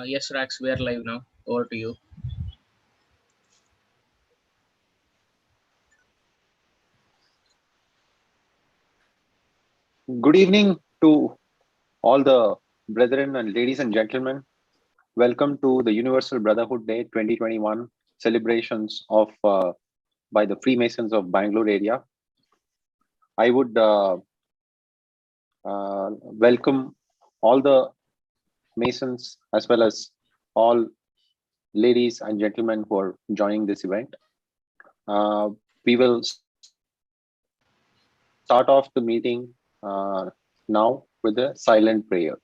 Yes, Rax, we are live now. Over to you. Good evening to all the brethren and ladies and gentlemen. Welcome to the Universal Brotherhood Day 2021 celebrations of by the Freemasons of Bangalore area. I would welcome all the Masons as well as all ladies and gentlemen who are joining this event. We will start off the meeting now with a silent prayer.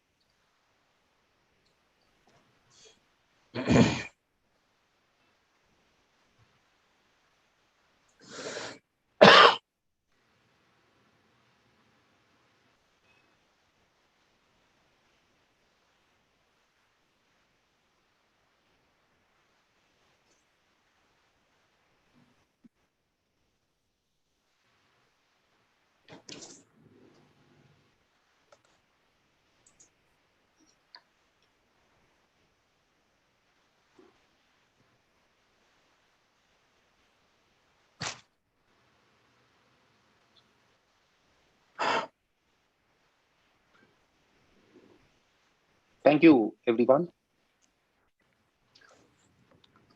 Thank you, everyone.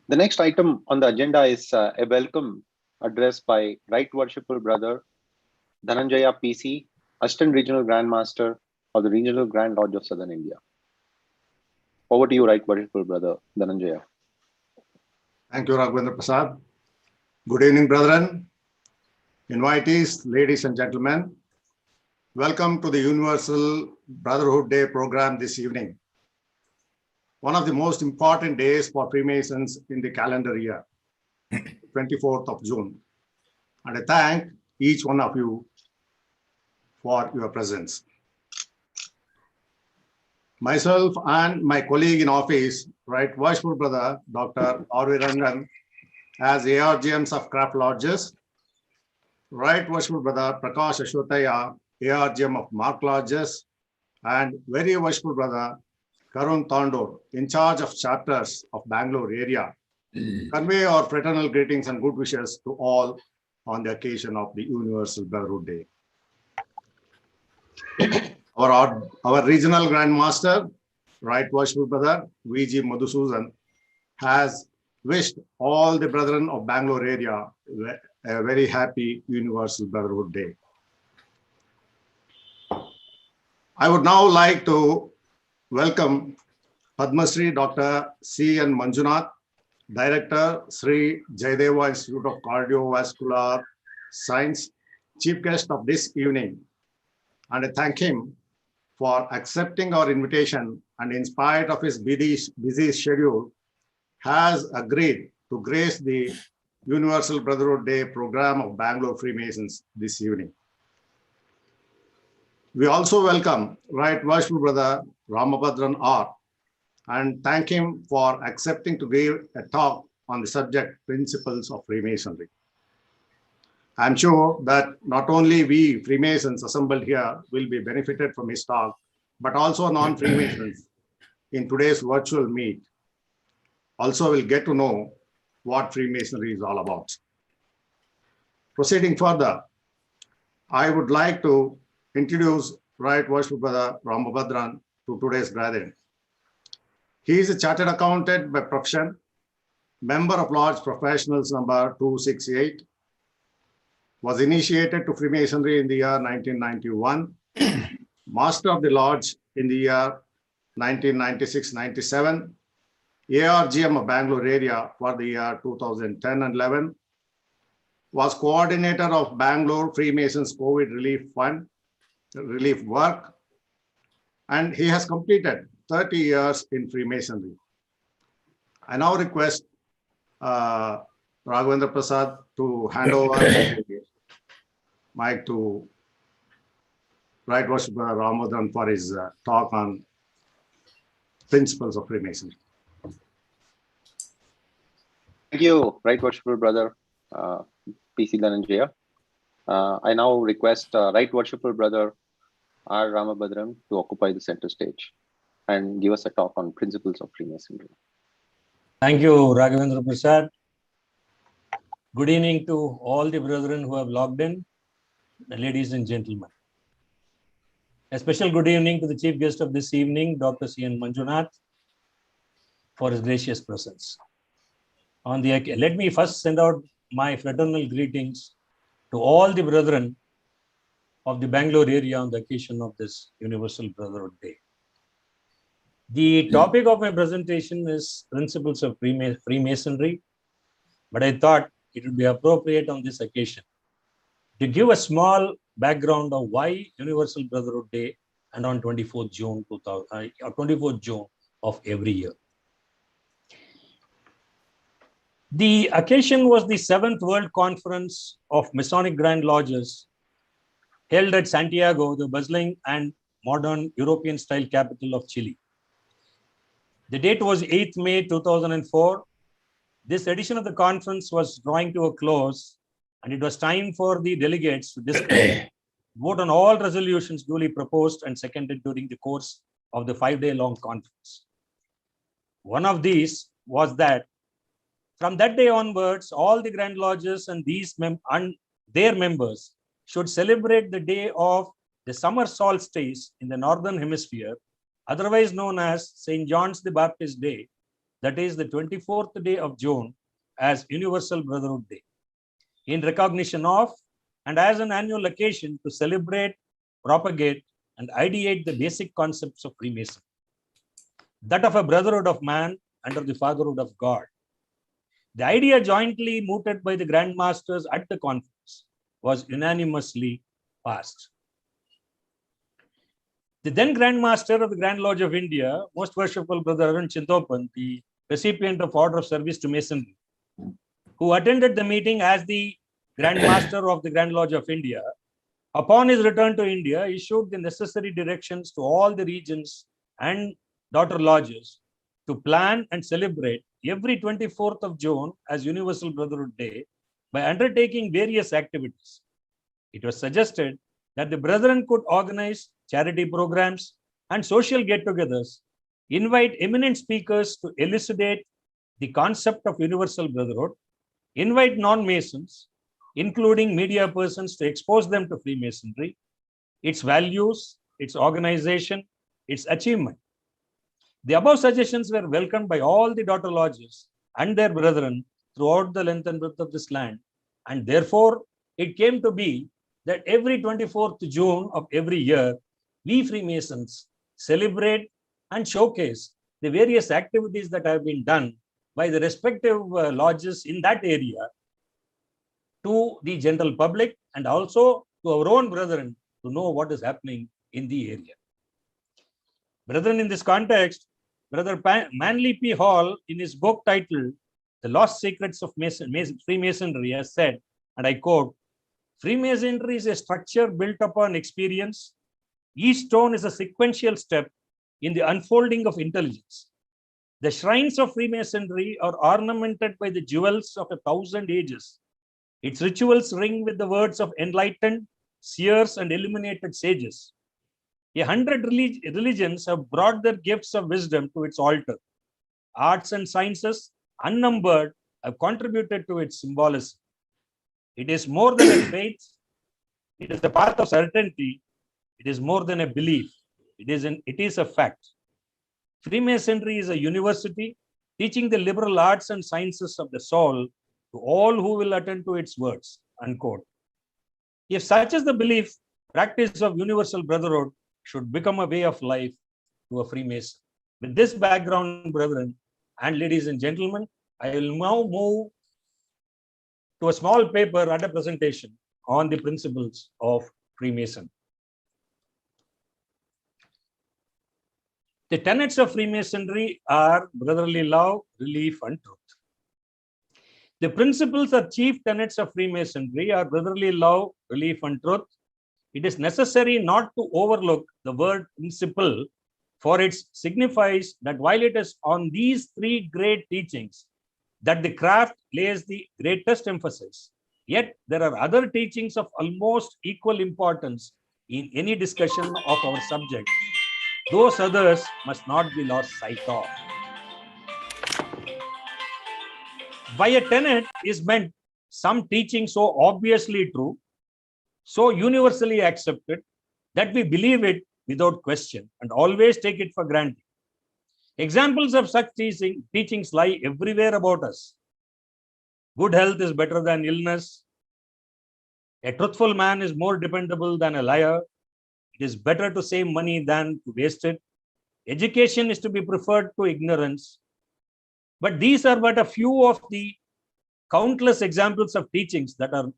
The next item on the agenda is a welcome address by Right Worshipful Brother Dhananjaya PC, Assistant Regional Grand Master of the Regional Grand Lodge of Southern India. Over to you, Right Worshipful Brother Dhananjaya. Thank you, Raghavendra Prasad. Good evening, brethren, invitees, ladies and gentlemen. Welcome to the Universal Brotherhood Day program this evening. One of the most important days for Freemasons in the calendar year, 24th of June. And I thank each one of you for your presence. Myself and my colleague in office, Right Worshipful Brother Dr. R.V. Rangan, as ARGMs of Craft Lodges, Right Worshipful Brother Prakash Ashwataya, ARGM of Mark Lodges, and Very Worshipful Brother Karun Tandor, in charge of chapters of Bangalore area, convey our fraternal greetings and good wishes to all on the occasion of the Universal Brotherhood Day. Our regional Grand Master, Right Worshipful Brother V.G. Madhusudan, has wished all the brethren of Bangalore area a very happy Universal Brotherhood Day. I would now like to welcome Padma Shri Dr. C.N. Manjunath, Director, Sri Jayadeva Institute of Cardiovascular Science, Chief Guest of this evening. And I thank him for accepting our invitation and in spite of his busy schedule, has agreed to grace the Universal Brotherhood Day program of Bangalore Freemasons this evening. We also welcome Right Worshipful Brother Ramabhadran R. and thank him for accepting to give a talk on the subject Principles of Freemasonry. I'm sure that not only we Freemasons assembled here will be benefited from his talk, but also non-Freemasons in today's virtual meet also will get to know what Freemasonry is all about. Proceeding further, I would like to introduce Right Worshipful Brother Ramabhadran to today's gathering. He is a chartered accountant by profession, member of Lodge Professionals number 268, was initiated to Freemasonry in the year 1991, Master of the Lodge in the year 1996-97, ARGM of Bangalore area for the year 2010 and 11, was coordinator of Bangalore Freemasons COVID relief work, and he has completed 30 years in Freemasonry. I now request Raghavendra Prasad to hand over the mic to Right Worshipful Ramabhadran for his talk on Principles of Freemasonry. Thank you, Right Worshipful Brother PC Dhananjaya. I now request Right Worshipful Brother R. Ramabhadran to occupy the center stage. and give us a talk on principles of Freemasonry. Thank you, Raghavendra Prasad. Good evening to all the brethren who have logged in, ladies and gentlemen. A special good evening to the chief guest of this evening, Dr. C.N. Manjunath, for his gracious presence. Let me first send out my fraternal greetings to all the brethren of the Bangalore area on the occasion of this Universal Brotherhood Day. The topic of my presentation is principles of Freemasonry, but I thought it would be appropriate on this occasion to give a small background of why Universal Brotherhood Day and on 24th June of every year. The occasion was the 7th World Conference of Masonic Grand Lodges held at Santiago, the bustling and modern European-style capital of Chile. The date was 8th May 2004. This edition of the conference was drawing to a close, and it was time for the delegates to discuss, vote on all resolutions duly proposed and seconded during the course of the 5-day-long conference. One of these was that from that day onwards, all the Grand Lodges and their members should celebrate the day of the summer solstice in the Northern Hemisphere, otherwise known as St. John's the Baptist Day, that is the 24th day of June, as Universal Brotherhood Day, in recognition of and as an annual occasion to celebrate, propagate, and ideate the basic concepts of Freemasonry, that of a brotherhood of man under the fatherhood of God. The idea jointly mooted by the Grand Masters at the conference was unanimously passed. The then Grand Master of the Grand Lodge of India, Most Worshipful Brother Arun Chintopan, the recipient of Order of Service to Masonry, who attended the meeting as the Grand Master of the Grand Lodge of India, upon his return to India, issued the necessary directions to all the regions and daughter lodges to plan and celebrate every 24th of June as Universal Brotherhood Day by undertaking various activities. It was suggested that the brethren could organize charity programs and social get-togethers, invite eminent speakers to elucidate the concept of Universal Brotherhood, invite non-Masons, including media persons, to expose them to Freemasonry, its values, its organization, its achievement. The above suggestions were welcomed by all the daughter lodges and their brethren throughout the length and breadth of this land, and therefore it came to be that every 24th June of every year, we Freemasons celebrate and showcase the various activities that have been done by the respective lodges in that area to the general public and also to our own brethren to know what is happening in the area. Brethren, in this context, Brother Manly P. Hall, in his book titled The Lost Secrets of Freemasonry, has said, and I quote, "Freemasonry is a structure built upon experience. Each stone is a sequential step in the unfolding of intelligence. The shrines of Freemasonry are ornamented by the jewels of 1,000 ages. Its rituals ring with the words of enlightened, seers, and illuminated sages. 100 religions have brought their gifts of wisdom to its altar. Arts and sciences, unnumbered, have contributed to its symbolism. It is more than a faith. It is the path of certainty. It is more than a belief. It is a fact. Freemasonry is a university teaching the liberal arts and sciences of the soul to all who will attend to its words." Unquote. If such is the belief, practice of Universal Brotherhood should become a way of life to a Freemason. With this background, brethren and ladies and gentlemen, I will now move to a small paper and a presentation on the principles of Freemason. The tenets of Freemasonry are brotherly love, relief, and truth. The principles or chief tenets of Freemasonry are brotherly love, relief, and truth. It is necessary not to overlook the word principle, for it signifies that while it is on these three great teachings that the craft lays the greatest emphasis, yet there are other teachings of almost equal importance in any discussion of our subject, Those others must not be lost sight of. By a tenet is meant some teaching so obviously true, so universally accepted, that we believe it without question and always take it for granted. Examples of such teachings lie everywhere about us. Good health is better than illness. A truthful man is more dependable than a liar. It is better to save money than to waste it. Education is to be preferred to ignorance. But these are but a few of the countless examples of teachings that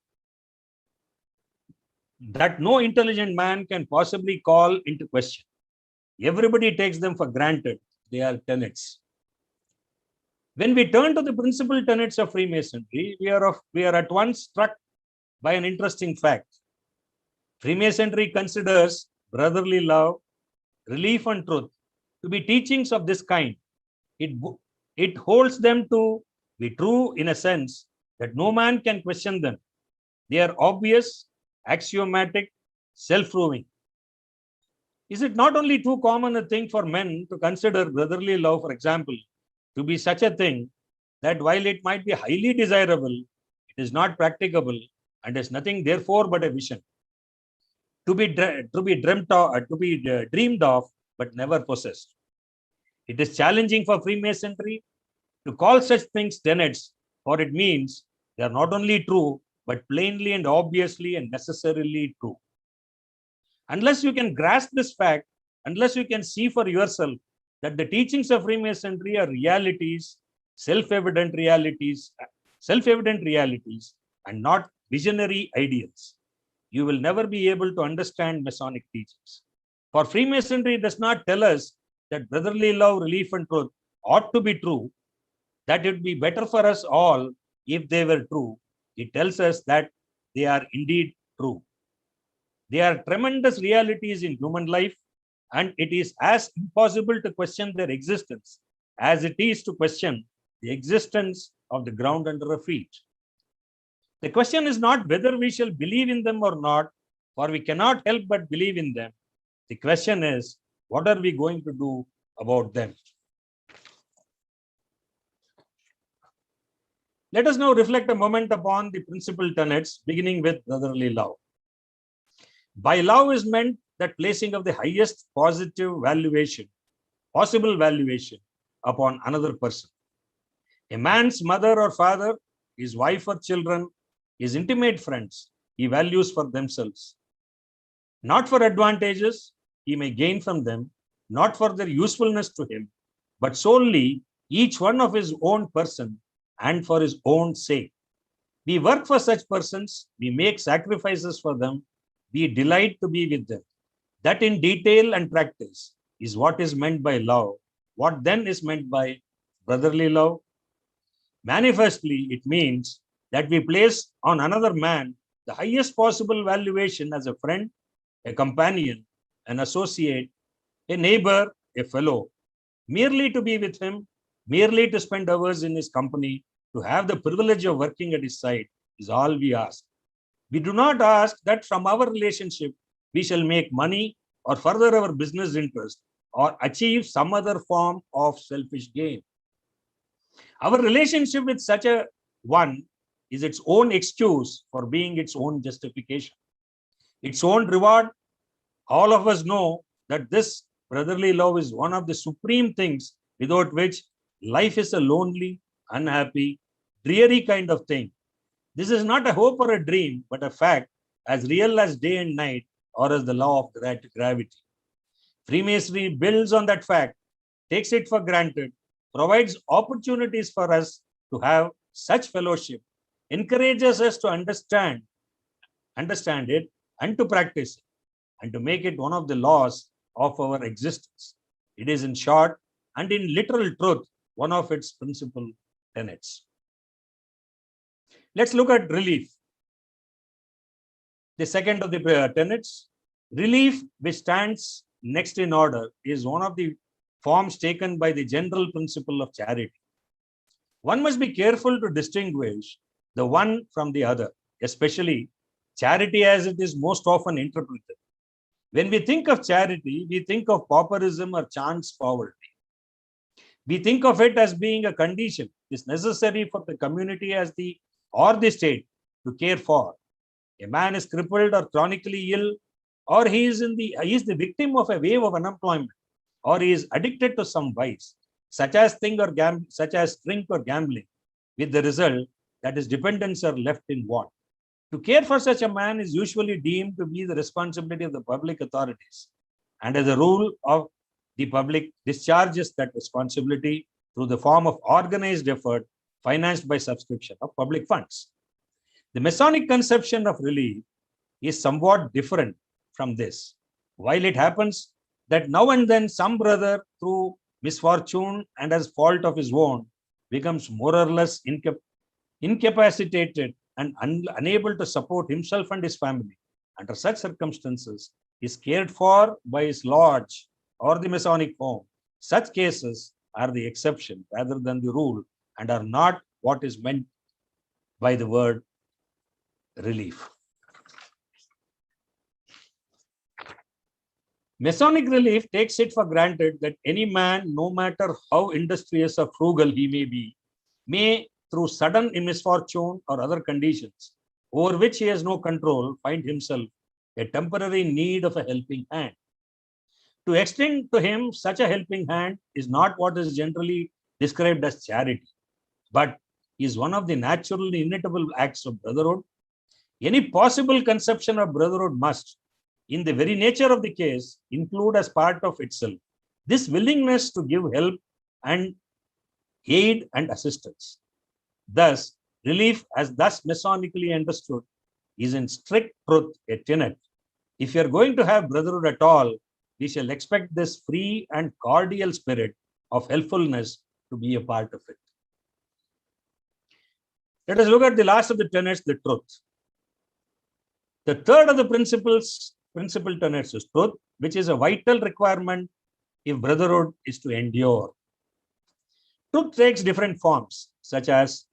no intelligent man can possibly call into question. Everybody takes them for granted. They are tenets. When we turn to the principal tenets of Freemasonry, we are at once struck by an interesting fact. Freemasonry considers brotherly love, relief, and truth to be teachings of this kind. It holds them to be true in a sense that no man can question them. They are obvious, axiomatic, self-proving. Is it not only too common a thing for men to consider brotherly love, for example, to be such a thing that while it might be highly desirable, it is not practicable and is nothing therefore but a vision, to be dreamed of, but never possessed. It is challenging for Freemasonry to call such things tenets, for it means they are not only true, but plainly and obviously and necessarily true. Unless you can grasp this fact, unless you can see for yourself that the teachings of Freemasonry are realities, self-evident realities, and not visionary ideals, you will never be able to understand Masonic teachings. For Freemasonry does not tell us that brotherly love, relief, and truth ought to be true, that it would be better for us all if they were true. It tells us that they are indeed true. They are tremendous realities in human life, and it is as impossible to question their existence as it is to question the existence of the ground under our feet. The question is not whether we shall believe in them or not, for we cannot help but believe in them. The question is, what are we going to do about them? Let us now reflect a moment upon the principal tenets, beginning with brotherly love. By love is meant that placing of the highest possible valuation upon another person. A man's mother or father, his wife or children, his intimate friends, he values for themselves. Not for advantages he may gain from them, not for their usefulness to him, but solely each one of his own person and for his own sake. We work for such persons, we make sacrifices for them, we delight to be with them. That in detail and practice is what is meant by love. What then is meant by brotherly love? Manifestly, it means that we place on another man the highest possible valuation as a friend, a companion, an associate, a neighbor, a fellow, merely to be with him, merely to spend hours in his company, to have the privilege of working at his side is all we ask. We do not ask that from our relationship we shall make money or further our business interest or achieve some other form of selfish gain. Our relationship with such a one is its own excuse for being its own justification, its own reward. All of us know that this brotherly love is one of the supreme things without which life is a lonely, unhappy, dreary kind of thing. This is not a hope or a dream, but a fact as real as day and night or as the law of gravity. Freemasonry builds on that fact, takes it for granted, provides opportunities for us to have such fellowship, encourages us to understand it and to practice it, and to make it one of the laws of our existence. It is in short and in literal truth one of its principal tenets. Let's look at relief. The second of the tenets. Relief, which stands next in order, is one of the forms taken by the general principle of charity. One must be careful to distinguish the one from the other, especially charity as it is most often interpreted. When we think of charity, we think of pauperism or chance poverty. We think of it as being a condition is necessary for the community or the state to care for. A man is crippled or chronically ill, or he is the victim of a wave of unemployment, or he is addicted to some vice, such as drink or gambling, with the result that his dependents are left in want. To care for such a man is usually deemed to be the responsibility of the public authorities, and as a rule of the public discharges that responsibility through the form of organized effort financed by subscription of public funds. The Masonic conception of relief is somewhat different from this. While it happens that now and then some brother, through misfortune and as fault of his own, becomes more or less incapacitated and unable to support himself and his family, under such circumstances, is cared for by his lodge or the Masonic home. Such cases are the exception rather than the rule and are not what is meant by the word relief. Masonic relief takes it for granted that any man, no matter how industrious or frugal he may be, may, through sudden misfortune or other conditions over which he has no control, find himself a temporary need of a helping hand. To extend to him such a helping hand is not what is generally described as charity, but is one of the natural, inevitable acts of brotherhood. Any possible conception of brotherhood must, in the very nature of the case, include as part of itself this willingness to give help and aid and assistance. Thus, relief, as thus Masonically understood, is in strict truth a tenet. If you are going to have brotherhood at all, we shall expect this free and cordial spirit of helpfulness to be a part of it. Let us look at the last of the tenets, the truth. The third of the principal tenets is truth, which is a vital requirement if brotherhood is to endure. Truth takes different forms, such as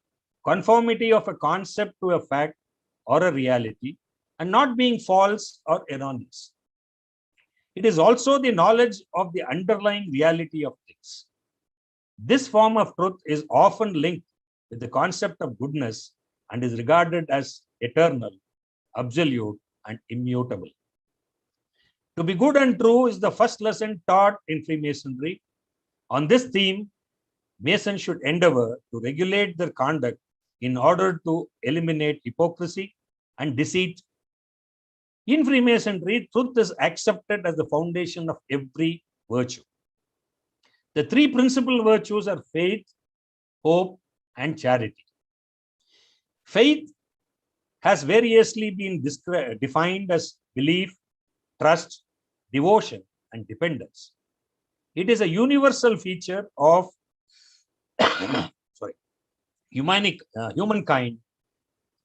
conformity of a concept to a fact or a reality, and not being false or erroneous. It is also the knowledge of the underlying reality of things. This form of truth is often linked with the concept of goodness and is regarded as eternal, absolute, and immutable. To be good and true is the first lesson taught in Freemasonry. On this theme, Masons should endeavor to regulate their conduct in order to eliminate hypocrisy and deceit. In Freemasonry, truth is accepted as the foundation of every virtue. The three principal virtues are faith, hope, and charity. Faith has variously been defined as belief, trust, devotion, and dependence. It is a universal feature of humankind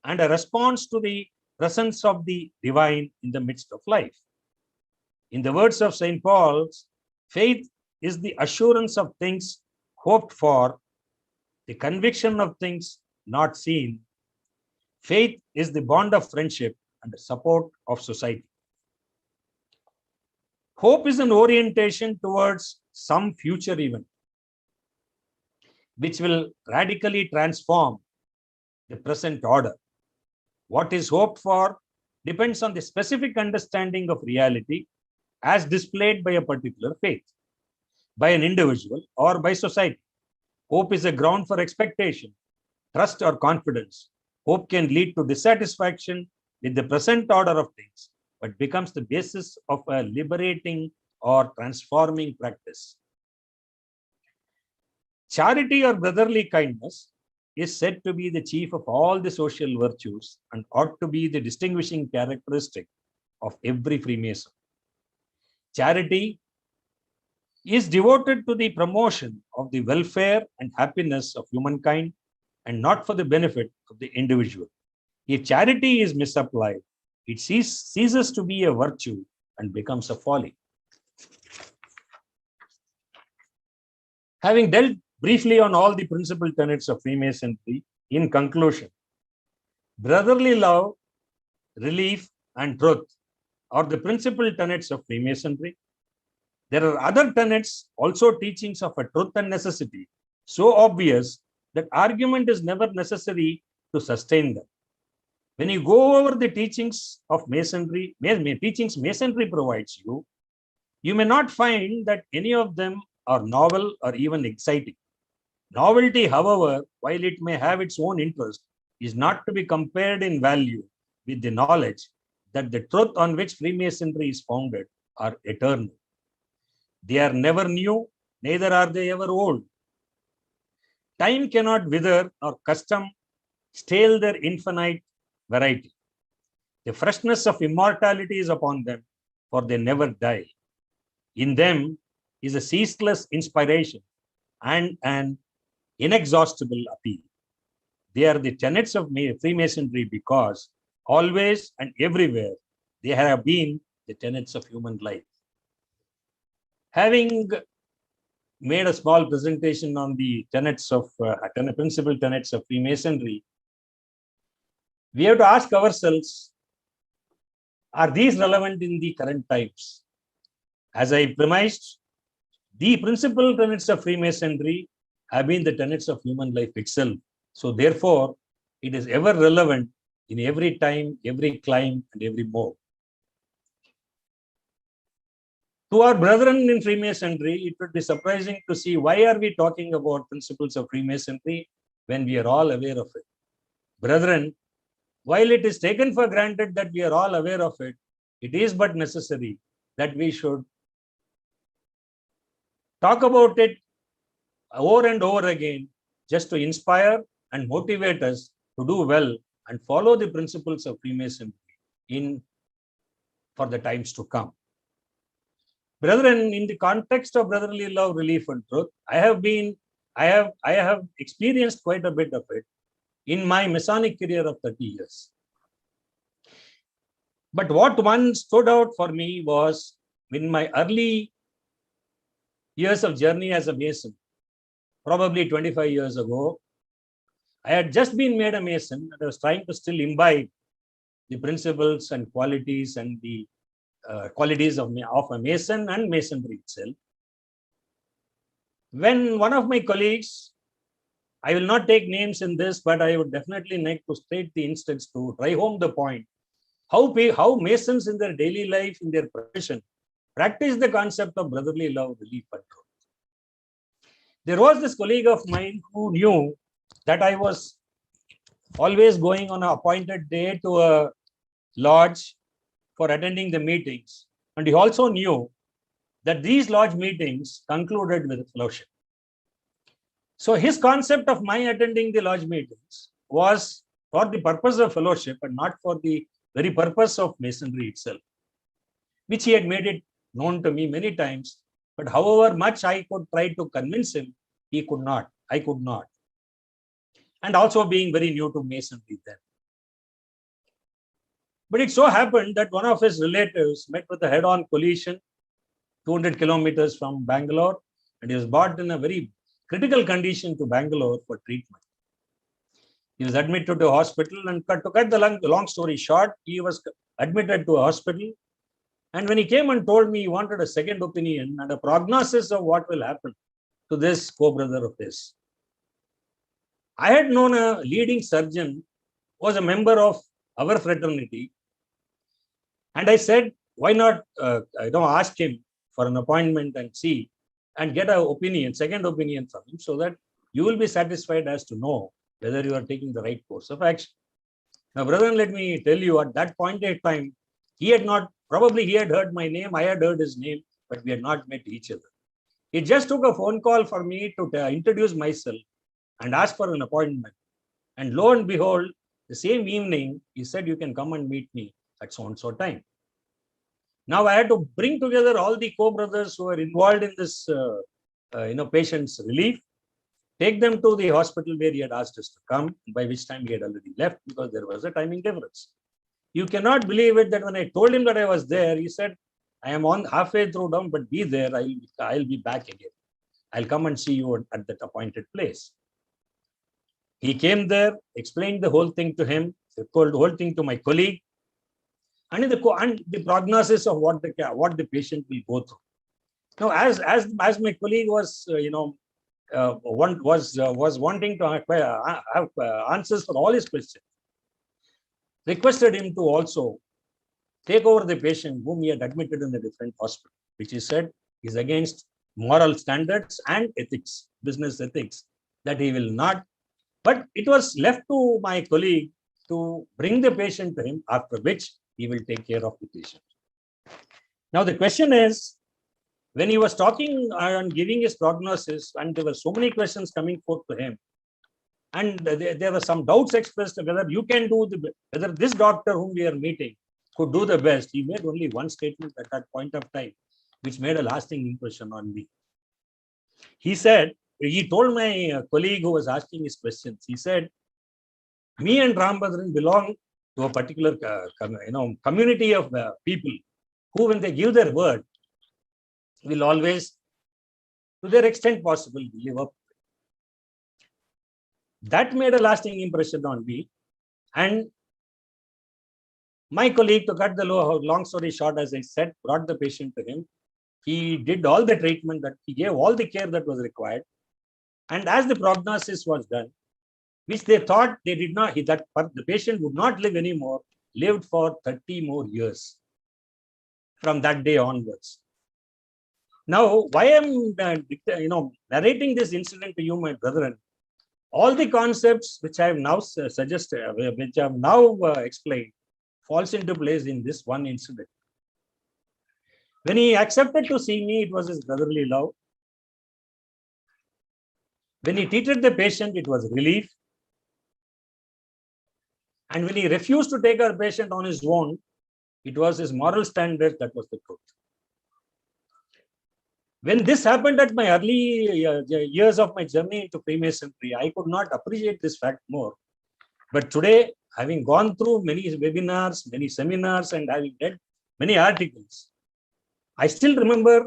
and a response to the presence of the divine in the midst of life. In the words of St. Paul's, faith is the assurance of things hoped for, the conviction of things not seen. Faith is the bond of friendship and the support of society. Hope is an orientation towards some future event which will radically transform the present order. What is hoped for depends on the specific understanding of reality as displayed by a particular faith, by an individual, or by society. Hope is a ground for expectation, trust, or confidence. Hope can lead to dissatisfaction with the present order of things, but becomes the basis of a liberating or transforming practice. Charity or brotherly kindness is said to be the chief of all the social virtues and ought to be the distinguishing characteristic of every Freemason. Charity is devoted to the promotion of the welfare and happiness of humankind and not for the benefit of the individual. If charity is misapplied, it ceases to be a virtue and becomes a folly. Having dealt briefly on all the principal tenets of Freemasonry, in conclusion, brotherly love, relief, and truth are the principal tenets of Freemasonry. There are other tenets, also teachings of a truth and necessity, so obvious that argument is never necessary to sustain them. When you go over the teachings of Masonry, teachings Masonry provides you, you may not find that any of them are novel or even exciting. Novelty, however, while it may have its own interest, is not to be compared in value with the knowledge that the truth on which Freemasonry is founded are eternal. They are never new, neither are they ever old. Time cannot wither or custom stale their infinite variety. The freshness of immortality is upon them, for they never die. In them is a ceaseless inspiration and an inexhaustible appeal. They are the tenets of Freemasonry because always and everywhere they have been the tenets of human life. Having made a small presentation on the tenets of principal tenets of Freemasonry, we have to ask ourselves, are these relevant in the current times? As I premised, the principal tenets of Freemasonry have been the tenets of human life itself. So therefore, it is ever relevant in every time, every clime, and every mode. To our brethren in Freemasonry, it would be surprising to see why are we talking about principles of Freemasonry when we are all aware of it. Brethren, while it is taken for granted that we are all aware of it, it is but necessary that we should talk about it over and over again just to inspire and motivate us to do well and follow the principles of Freemasonry for the times to come. Brethren, in the context of brotherly love, relief, and truth, I have experienced quite a bit of it in my Masonic career of 30 years. But what one stood out for me was in my early years of journey as a Mason, probably 25 years ago, I had just been made a Mason and I was trying to still imbibe the principles and qualities and the qualities of a Mason and Masonry itself. When one of my colleagues, I will not take names in this, but I would definitely like to state the instance to drive home the point, how Masons in their daily life, in their profession, practice the concept of brotherly love, relief, and truth. There was this colleague of mine who knew that I was always going on an appointed day to a lodge for attending the meetings. And he also knew that these lodge meetings concluded with a fellowship. So his concept of my attending the lodge meetings was for the purpose of fellowship and not for the very purpose of Masonry itself, which he had made it known to me many times. But however much I could try to convince him, he could not. I could not. And also being very new to Masonry then. But it so happened that one of his relatives met with a head-on collision 200 kilometers from Bangalore, and he was brought in a very critical condition to Bangalore for treatment. He was admitted to a hospital, and to cut the long story short, he was admitted to a hospital. And when he came and told me he wanted a second opinion and a prognosis of what will happen to this co-brother of his, I had known a leading surgeon who was a member of our fraternity. And I said, why not ask him for an appointment and see and get a second opinion from him, so that you will be satisfied as to know whether you are taking the right course of action. Now, brethren, let me tell you, at that point in time, he had heard my name, I had heard his name, but we had not met each other. He just took a phone call for me to introduce myself and ask for an appointment. And lo and behold, the same evening, he said, you can come and meet me at so-and-so time. Now I had to bring together all the co-brothers who were involved in this patient's relief, take them to the hospital where he had asked us to come, by which time he had already left because there was a timing difference. You cannot believe it that when I told him that I was there, he said, I am on halfway through down, but be there, I'll be back again. I'll come and see you at that appointed place. He came there, explained the whole thing to him, told the whole thing to my colleague. and the prognosis of what the patient will go through. Now, as my colleague was, was wanting to have answers for all his questions, requested him to also take over the patient whom he had admitted in a different hospital, which he said is against moral standards and ethics, business ethics, that he will not. But it was left to my colleague to bring the patient to him, after which he will take care of the patient. Now, the question is, when he was talking and giving his prognosis, and there were so many questions coming forth to him, and there were some doubts expressed whether you can do whether this doctor whom we are meeting could do the best. He made only one statement at that point of time, which made a lasting impression on me. He said, he told my colleague who was asking his questions, he said, me and Rambhadran belong to a particular community of people who, when they give their word, will always, to their extent possible, live up. That made a lasting impression on me. And my colleague, to cut the long story short, as I said, brought the patient to him. He did all the treatment, that he gave all the care that was required. And as the prognosis was done, which they thought they did not, the patient would not live anymore, lived for 30 more years from that day onwards. Now, why I'm narrating this incident to you, my brethren, all the concepts which I have now suggested, which I have now explained, falls into place in this one incident. When he accepted to see me, it was his brotherly love. When he treated the patient, it was relief. And when he refused to take our patient on his own, it was his moral standard that was the truth. When this happened at my early years of my journey into Freemasonry, I could not appreciate this fact more. But today, having gone through many webinars, many seminars, and having read many articles, I still remember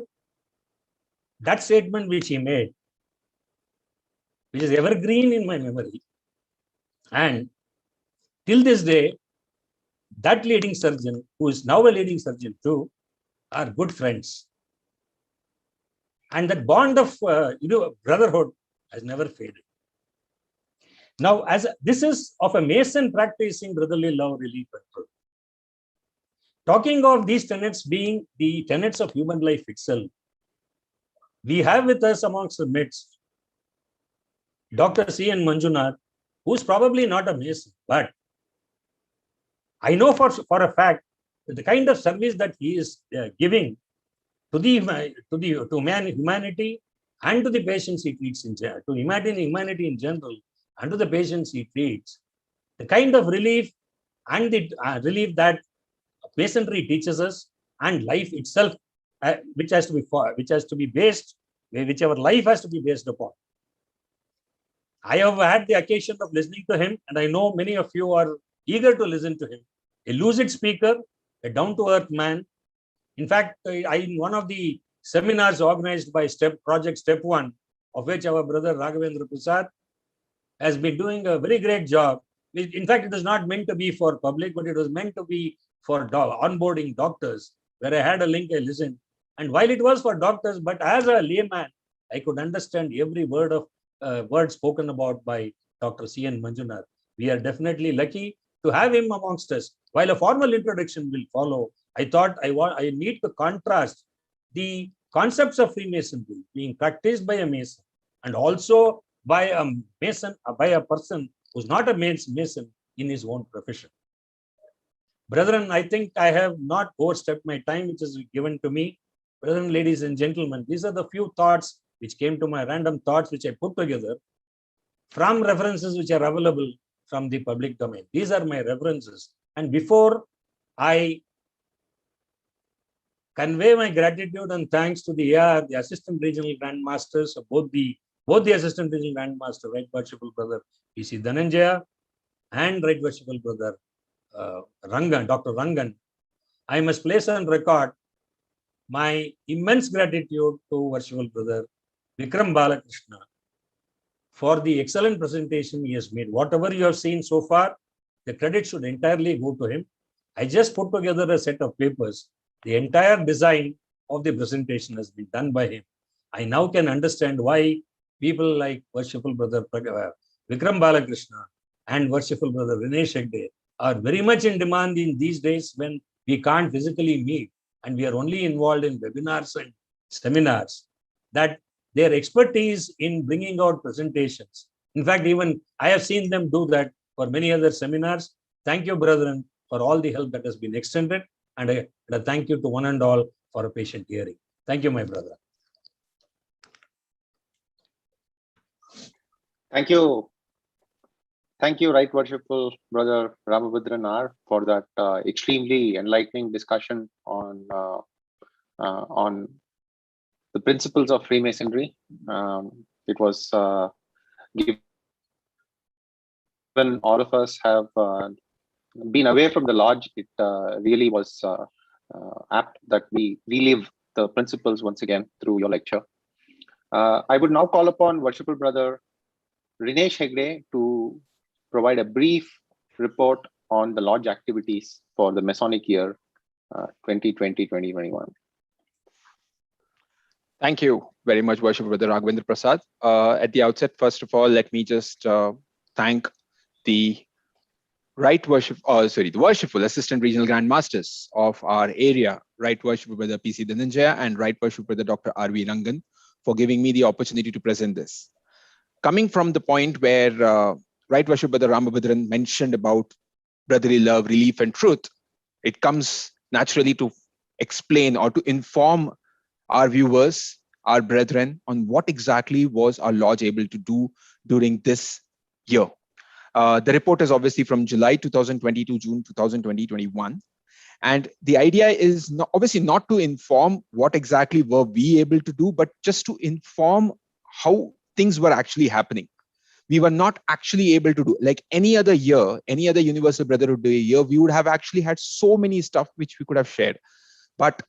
that statement which he made, which is evergreen in my memory. And till this day, that leading surgeon, who is now a leading surgeon too, are good friends. And that bond of brotherhood has never faded. Now, as this is of a Mason practicing brotherly love, relief, and truth. Talking of these tenets being the tenets of human life itself, we have with us amongst the midst Dr. C.N. Manjunath, who is probably not a Mason, but I know for a fact that the kind of service that he is giving to humanity and to the patients he treats in general, to humanity in general, and to the patients he treats, the kind of relief and the relief that Masonry teaches us, and life itself, which our life has to be based upon. I have had the occasion of listening to him, and I know many of you are eager to listen to him. A lucid speaker, a down-to-earth man. In fact, in one of the seminars organized by Project Step 1, of which our brother Raghavendra Prasad has been doing a very great job. In fact, it was not meant to be for public, but it was meant to be for onboarding doctors, where I had a link, I listened. And while it was for doctors, but as a layman, I could understand every word spoken about by Dr. C.N. Manjunath. We are definitely lucky to have him amongst us. While a formal introduction will follow, I thought I need to contrast the concepts of Freemasonry being practiced by a Mason and also by a Mason, by a person who's not a Mason in his own profession. Brethren, I think I have not overstepped my time, which is given to me. Brethren, ladies and gentlemen, these are the few thoughts which came to my random thoughts, which I put together from references which are available from the public domain. These are my references. And before I convey my gratitude and thanks to the Assistant Regional Grand Masters of both the Assistant Regional Grand Master, Right Worshipful Brother P.C. Dhananjaya, and Right Worshipful Brother Dr. Rangan, I must place on record my immense gratitude to Worshipful Brother Vikram Balakrishna for the excellent presentation he has made. Whatever you have seen so far, the credit should entirely go to him. I just put together a set of papers. The entire design of the presentation has been done by him. I now can understand why people like Worshipful Brother Vikram Balakrishna and Worshipful Brother Vinesh Hegde are very much in demand in these days when we can't physically meet and we are only involved in webinars and seminars, that their expertise in bringing out presentations. In fact, even I have seen them do that for many other seminars. Thank you, brethren, for all the help that has been extended. And a thank you to one and all for a patient hearing. Thank you, my brother. Thank you. Thank you, Right Worshipful Brother Ramabhadran R, for that extremely enlightening discussion on the principles of Freemasonry. It was given all of us have been away from the lodge. It really was apt that we relive the principles once again through your lecture. I would now call upon Worshipful Brother Vinesh Hegde to provide a brief report on the lodge activities for the Masonic year 2020-2021. Thank you very much, Worshipful Brother Raghvendra Prasad. At the outset, first of all, let me just thank the the Worshipful Assistant Regional Grand Masters of our area, Right Worshipful Brother P.C. Dhananjaya and Right Worshipful Brother Dr. R.V. Rangan, for giving me the opportunity to present this. Coming from the point where Right Worshipful Brother Ramabhadran mentioned about brotherly love, relief, and truth, it comes naturally to explain or to inform our viewers, our brethren, on what exactly was our lodge able to do during this year. The report is obviously from July 2020 to June 2020-21. And the idea is obviously not to inform what exactly were we able to do, but just to inform how things were actually happening. We were not actually able to do, like any other year, any other Universal Brotherhood Day year, we would have actually had so many stuff which we could have shared. But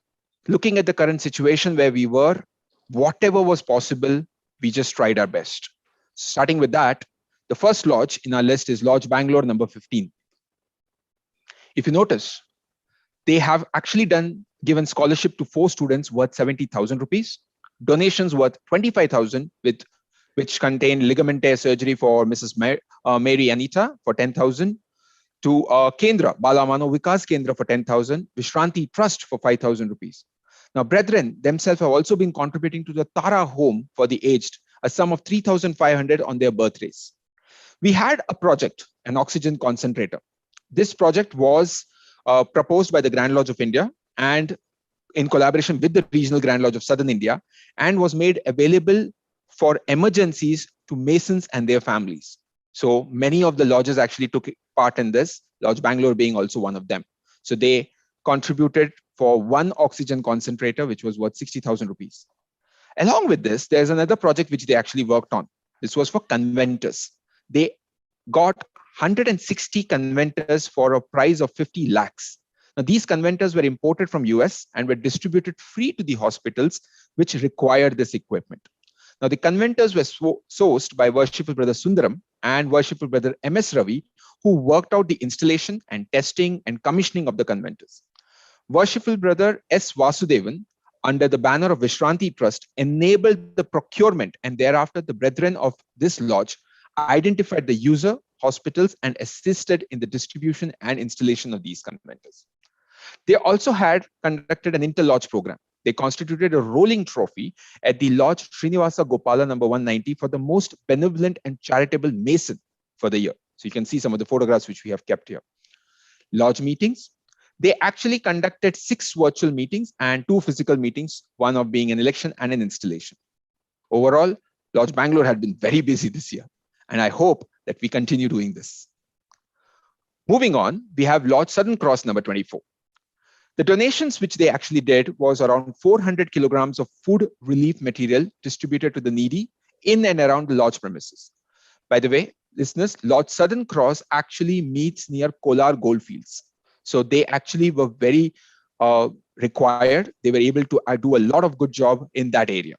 looking at the current situation where we were, whatever was possible, we just tried our best. Starting with that, the first lodge in our list is Lodge Bangalore number 15. If you notice, they have actually given scholarship to 4 students worth 70,000 rupees, donations worth 25,000 which contained ligament tear surgery for Mrs. Mary Anita for 10,000, to Kendra, Balamano Vikas Kendra for 10,000, Vishranti Trust for 5,000 rupees. Now, brethren themselves have also been contributing to the Tara Home for the Aged, a sum of 3,500 on their birthdays. We had a project, an oxygen concentrator. This project was proposed by the Grand Lodge of India and in collaboration with the Regional Grand Lodge of Southern India, and was made available for emergencies to Masons and their families. So many of the lodges actually took part in this, Lodge Bangalore being also one of them. So they contributed for 1 oxygen concentrator, which was worth 60,000 rupees. Along with this, there's another project which they actually worked on. This was for conventors. They got 160 conventors for a price of 50 lakhs. Now, these conventors were imported from US and were distributed free to the hospitals which required this equipment. Now, the conventors were sourced by Worshipful Brother Sundaram and Worshipful Brother M.S. Ravi, who worked out the installation and testing and commissioning of the conventors. Worshipful Brother S. Vasudevan, under the banner of Vishranti Trust, enabled the procurement, and thereafter the brethren of this lodge identified the user, hospitals, and assisted in the distribution and installation of these conventors. They also had conducted an inter-lodge program. They constituted a rolling trophy at the Lodge Srinivasa Gopala number 190 for the most benevolent and charitable Mason for the year. So you can see some of the photographs which we have kept here. Lodge meetings. They actually conducted 6 virtual meetings and 2 physical meetings, one of being an election and an installation. Overall, Lodge Bangalore had been very busy this year, and I hope that we continue doing this. Moving on, we have Lodge Southern Cross number 24. The donations which they actually did was around 400 kilograms of food relief material distributed to the needy in and around the lodge premises. By the way, listeners, Lodge Southern Cross actually meets near Kolar Goldfields. So they actually were very required. They were able to do a lot of good job in that area.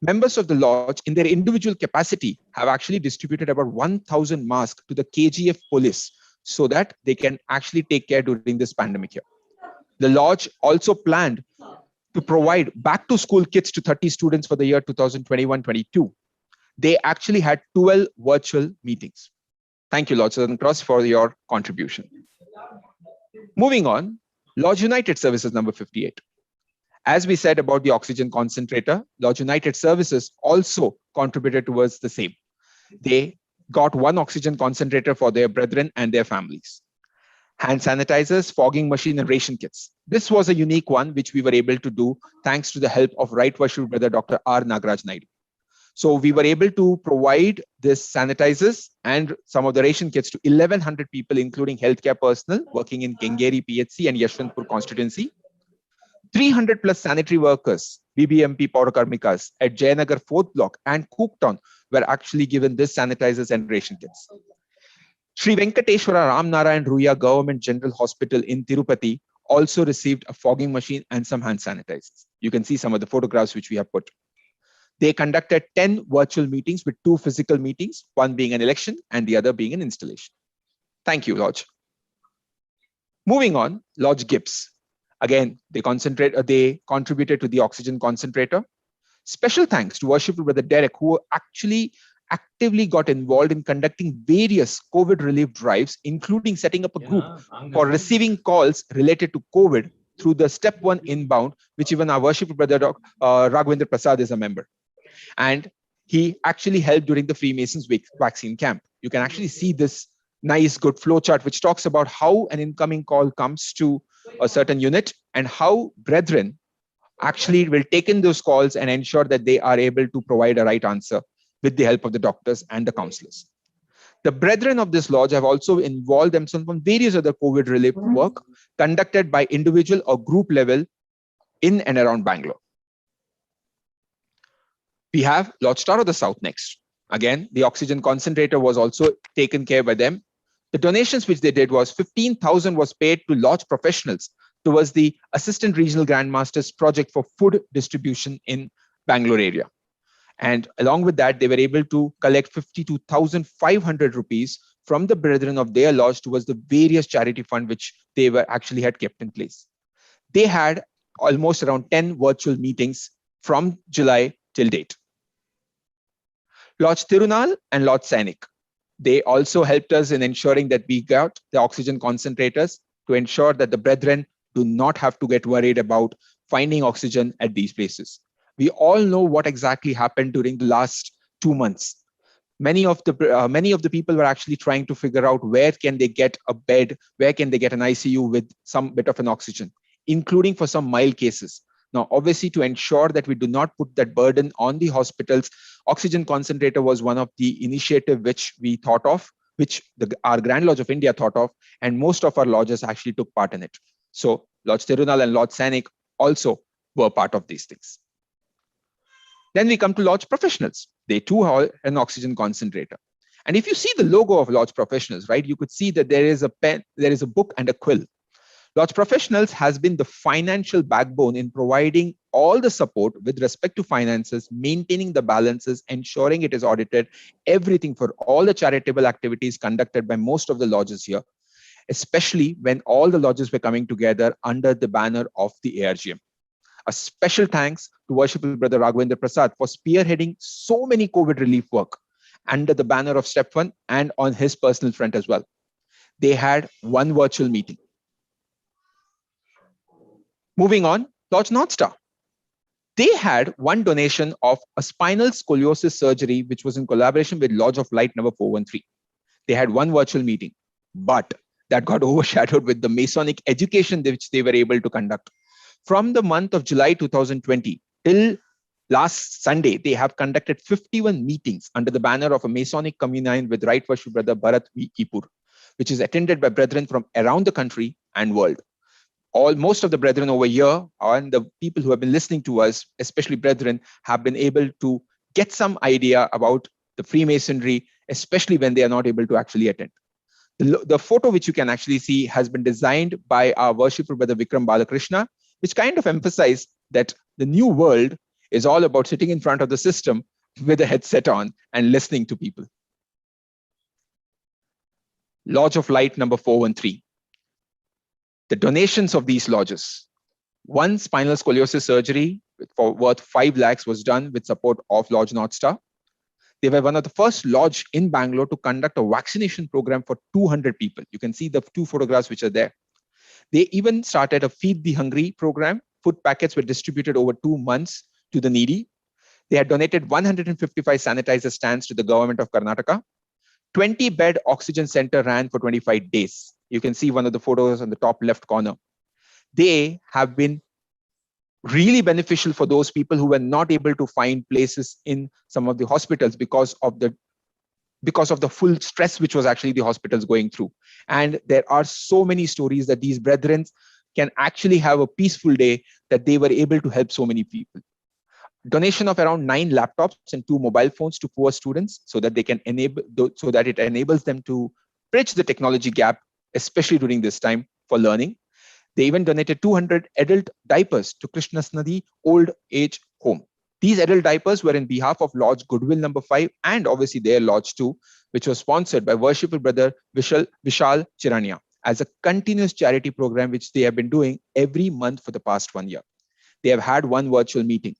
Members of the lodge in their individual capacity have actually distributed about 1,000 masks to the KGF police so that they can actually take care during this pandemic year. The lodge also planned to provide back to school kits to 30 students for the year 2021-22. They actually had 12 virtual meetings. Thank you, Lodge Southern Cross, for your contribution. Moving on, Lodge United Services number 58. As we said about the oxygen concentrator, Lodge United Services also contributed towards the same. They got one oxygen concentrator for their brethren and their families. Hand sanitizers, fogging machine, and ration kits. This was a unique one, which we were able to do thanks to the help of Right Worshipful Brother Dr. R. Nagaraj Naidu. So we were able to provide this sanitizers and some of the ration kits to 1,100 people, including healthcare personnel working in Kengeri PHC and Yashwantpur constituency. 300 plus sanitary workers, BBMP Paurakarmikas at Jayanagar 4th block and Cooktown were actually given this sanitizers and ration kits. Sri Venkateshwara Ram Narayan Ruya Government General Hospital in Tirupati also received a fogging machine and some hand sanitizers. You can see some of the photographs which we have put. They conducted 10 virtual meetings with 2 physical meetings, one being an election and the other being an installation. Thank you, Lodge. Moving on, Lodge Gibbs. Again, they contributed to the oxygen concentrator. Special thanks to Worshipful Brother Derek, who actually actively got involved in conducting various COVID relief drives, including setting up a group for receiving calls related to COVID through the Step 1 inbound, which even our Worshipful Brother Raghavendra Prasad is a member. And he actually helped during the Freemasons vaccine camp. You can actually see this nice, good flow chart, which talks about how an incoming call comes to a certain unit and how brethren actually will take in those calls and ensure that they are able to provide a right answer with the help of the doctors and the counselors. The brethren of this lodge have also involved themselves on various other COVID relief work conducted by individual or group level in and around Bangalore. We have Lodge Star of the South next. Again, the oxygen concentrator was also taken care by them. The donations which they did was 15,000 was paid to lodge professionals towards the Assistant Regional Grandmaster's project for food distribution in Bangalore area. And along with that, they were able to collect 52,500 rupees from the brethren of their lodge towards the various charity fund which they were actually had kept in place. They had almost around 10 virtual meetings from July till date. Lodge Tirunal and Lodge Sainik. They also helped us in ensuring that we got the oxygen concentrators to ensure that the brethren do not have to get worried about finding oxygen at these places. We all know what exactly happened during the last 2 months. Many of the people were actually trying to figure out where can they get a bed, where can they get an ICU with some bit of an oxygen, including for some mild cases. Now, obviously, to ensure that we do not put that burden on the hospitals, oxygen concentrator was one of the initiative which we thought of, which our Grand Lodge of India thought of, and most of our lodges actually took part in it. So Lodge Tirunal and Lodge Sainik also were part of these things. Then we come to Lodge Professionals. They too have an oxygen concentrator. And if you see the logo of Lodge Professionals, right, you could see that there is a pen, there is a book and a quill. Lodge Professionals has been the financial backbone in providing all the support with respect to finances, maintaining the balances, ensuring it is audited, everything for all the charitable activities conducted by most of the lodges here, especially when all the lodges were coming together under the banner of the ARGM. A special thanks to Worshipful Brother Raghavendra Prasad for spearheading so many COVID relief work under the banner of Step 1 and on his personal front as well. They had one virtual meeting. Moving on, Lodge North Star. They had one donation of a spinal scoliosis surgery, which was in collaboration with Lodge of Light number 413. They had one virtual meeting, but that got overshadowed with the Masonic education which they were able to conduct. From the month of July 2020 till last Sunday, they have conducted 51 meetings under the banner of a Masonic communion with Right Worshipful Brother Bharat V. Ipur, which is attended by brethren from around the country and world. Most of the brethren over here and the people who have been listening to us, especially brethren, have been able to get some idea about the Freemasonry, especially when they are not able to actually attend. The photo which you can actually see has been designed by our Worshipful Brother Vikram Balakrishna, which kind of emphasized that the new world is all about sitting in front of the system with a headset on and listening to people. Lodge of Light number 413. The donations of these lodges. One spinal scoliosis surgery for worth 5 lakhs was done with support of Lodge North Star. They were one of the first lodge in Bangalore to conduct a vaccination program for 200 people. You can see the 2 photographs which are there. They even started a Feed the Hungry program. Food packets were distributed over 2 months to the needy. They had donated 155 sanitizer stands to the government of Karnataka. 20-bed oxygen center ran for 25 days. You can see one of the photos on the top left corner. They have been really beneficial for those people who were not able to find places in some of the hospitals because of the full stress which was actually the hospitals going through. And there are so many stories that these brethren can actually have a peaceful day, that they were able to help so many people. Donation of around 9 laptops and 2 mobile phones to poor students so that it enables them to bridge the technology gap, especially during this time for learning. They even donated 200 adult diapers to Krishna's Nadi Old Age Home. These adult diapers were in behalf of Lodge Goodwill number 5 and obviously their Lodge 2, which was sponsored by Worshipful Brother Vishal Chirania as a continuous charity program which they have been doing every month for the past 1 year. They have had one virtual meeting.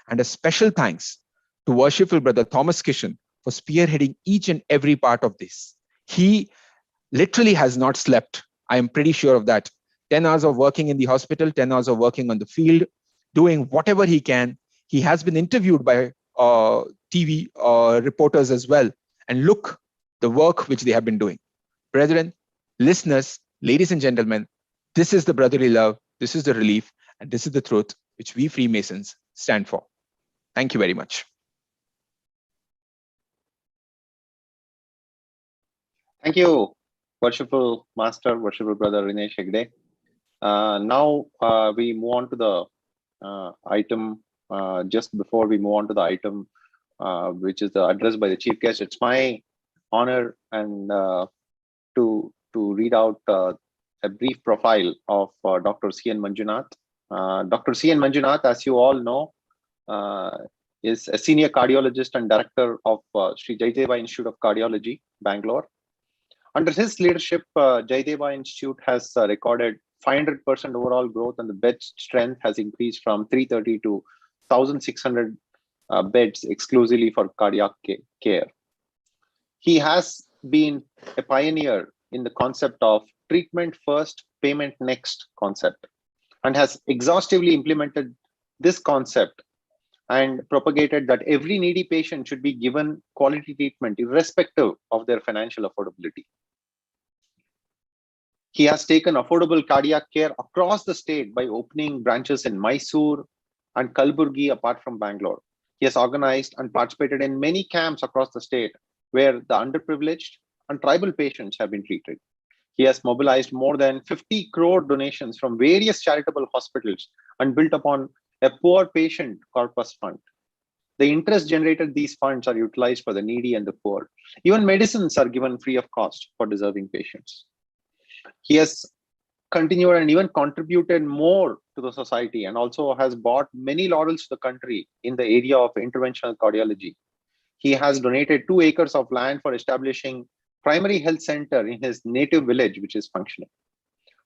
And a special thanks to Worshipful Brother Thomas Kishan for spearheading each and every part of this. He literally has not slept. I am pretty sure of that. 10 hours of working in the hospital, 10 hours of working on the field, doing whatever he can. He has been interviewed by TV reporters as well. And look, the work which they have been doing. Brethren, listeners, ladies and gentlemen, this is the brotherly love, this is the relief, and this is the truth which we Freemasons stand for. Thank you very much. Thank you, Worshipful Master, Worshipful Brother Rinesh Hegde. Now we move on to the item. Just before we move on to the item, which is the address by the chief guest, it's my honor and to read out a brief profile of Dr. C.N. Manjunath. Dr. C.N. Manjunath, as you all know, is a senior cardiologist and director of Sri Jayadeva Institute of Cardiology, Bangalore. Under his leadership, Jayadeva Institute has recorded 500% overall growth, and the bed strength has increased from 330 to 1,600 beds exclusively for cardiac care. He has been a pioneer in the concept of treatment first, payment next concept, and has exhaustively implemented this concept and propagated that every needy patient should be given quality treatment irrespective of their financial affordability. He has taken affordable cardiac care across the state by opening branches in Mysore and Kalburgi apart from Bangalore. He has organized and participated in many camps across the state where the underprivileged and tribal patients have been treated. He has mobilized more than 50 crore donations from various charitable hospitals and built upon a poor patient corpus fund. The interest generated these funds are utilized for the needy and the poor. Even medicines are given free of cost for deserving patients. He has continued and even contributed more to the society and also has brought many laurels to the country in the area of interventional cardiology. He has donated 2 acres of land for establishing primary health center in his native village, which is functioning.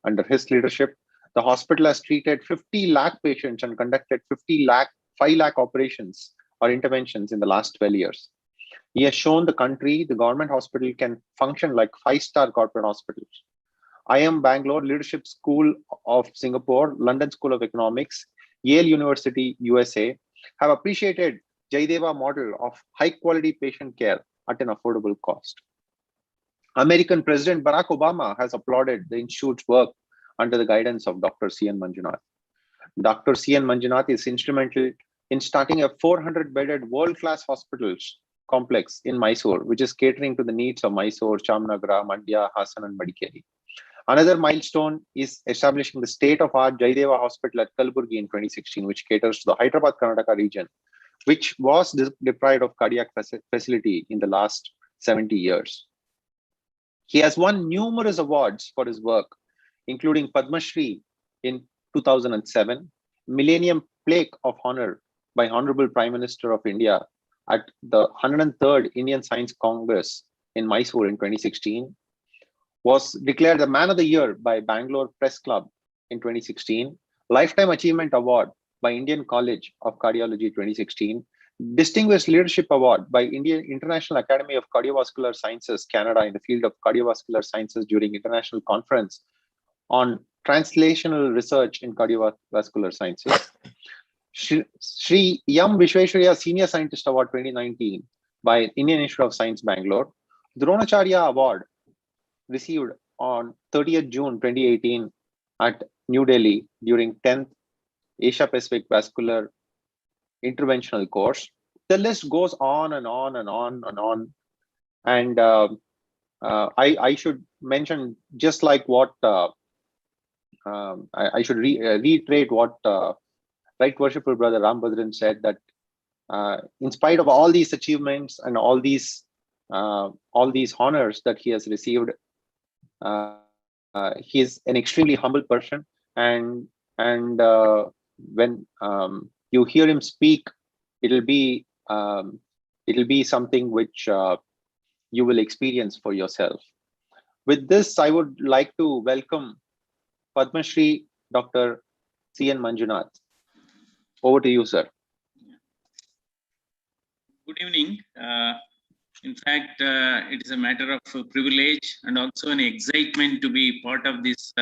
Under his leadership, the hospital has treated 50 lakh patients and conducted 5 lakh operations or interventions in the last 12 years. He has shown the country, the government hospital can function like 5-star corporate hospitals. IIM Bangalore, Leadership School of Singapore, London School of Economics, Yale University, USA, have appreciated Jayadeva model of high quality patient care at an affordable cost. American President Barack Obama has applauded the Institute's work under the guidance of Dr. C.N. Manjunath. Dr. C.N. Manjunath is instrumental in starting a 400-bedded world-class hospitals complex in Mysore, which is catering to the needs of Mysore, Chamnagara, Mandya, Hassan, and Madikeri. Another milestone is establishing the state-of-art Jayadeva Hospital at Kalburgi in 2016, which caters to the Hyderabad, Karnataka region, which was deprived of cardiac facility in the last 70 years. He has won numerous awards for his work, including Padma Shri in 2007, Millennium Plaque of Honor by Honorable Prime Minister of India at the 103rd Indian Science Congress in Mysore in 2016, was declared the Man of the Year by Bangalore Press Club in 2016, Lifetime Achievement Award by Indian College of Cardiology 2016, Distinguished Leadership Award by Indian International Academy of Cardiovascular Sciences, Canada, in the field of cardiovascular sciences during International Conference on Translational Research in Cardiovascular Sciences, Sri Yam Vishweshwarya Senior Scientist Award 2019 by Indian Institute of Science, Bangalore, Dronacharya Award received on 30th June 2018 at New Delhi during 10th Asia Pacific Vascular Interventional course. The list goes on and on and on and on. And I should mention, just like what I should reiterate what Right Worshipful Brother Rambhadran said, that in spite of all these achievements and all these honors that he has received, he is an extremely humble person. And when you hear him speak, it'll be something which you will experience for yourself. With this, I would like to welcome Padma Shri Dr. C.N. Manjunath. Over to you, sir. Good evening. In fact, it is a matter of privilege and also an excitement to be part of this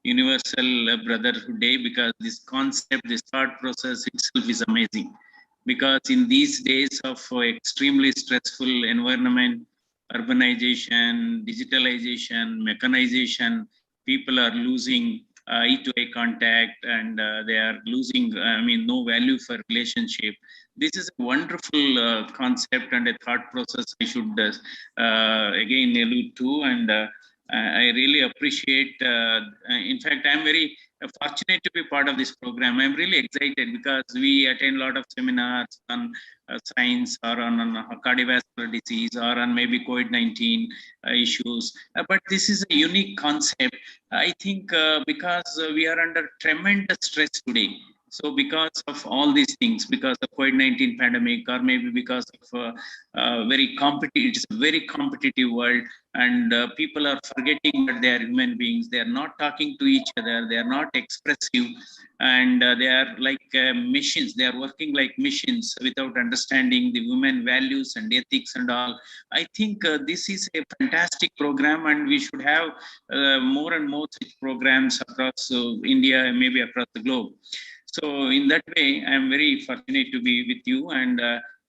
Universal Brotherhood Day, because this concept, this thought process itself is amazing. Because in these days of extremely stressful environment, urbanization, digitalization, mechanization, people are losing eye-to-eye contact, and they are losing, no value for relationship. This is a wonderful concept and a thought process I should again allude to, and I really appreciate. In fact, I'm very fortunate to be part of this program. I'm really excited because we attend a lot of seminars on science or on cardiovascular disease or on maybe COVID-19 issues. But this is a unique concept. I think because we are under tremendous stress today. So because of all these things, because of COVID-19 pandemic, or maybe because of it's a very competitive world, and people are forgetting that they are human beings. They are not talking to each other. They are not expressive, and they are like machines. They are working like machines without understanding the human values and ethics and all. I think this is a fantastic program, and we should have more and more such programs across India and maybe across the globe. So in that way, I am very fortunate to be with you. And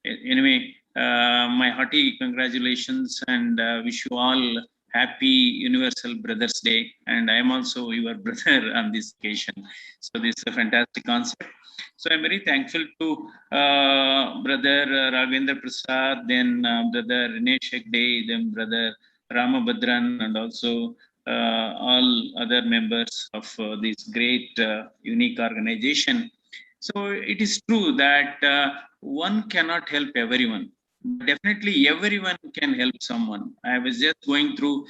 anyway, my hearty congratulations, and wish you all happy Universal Brothers Day. And I am also your brother on this occasion. So this is a fantastic concept. So I'm very thankful to Brother Raghavendra Prasad, then Brother Rinesh Hegde, then Brother Ramabhadran, and also all other members of this great unique organization. So it is true that one cannot help everyone. Definitely everyone can help someone. I was just going through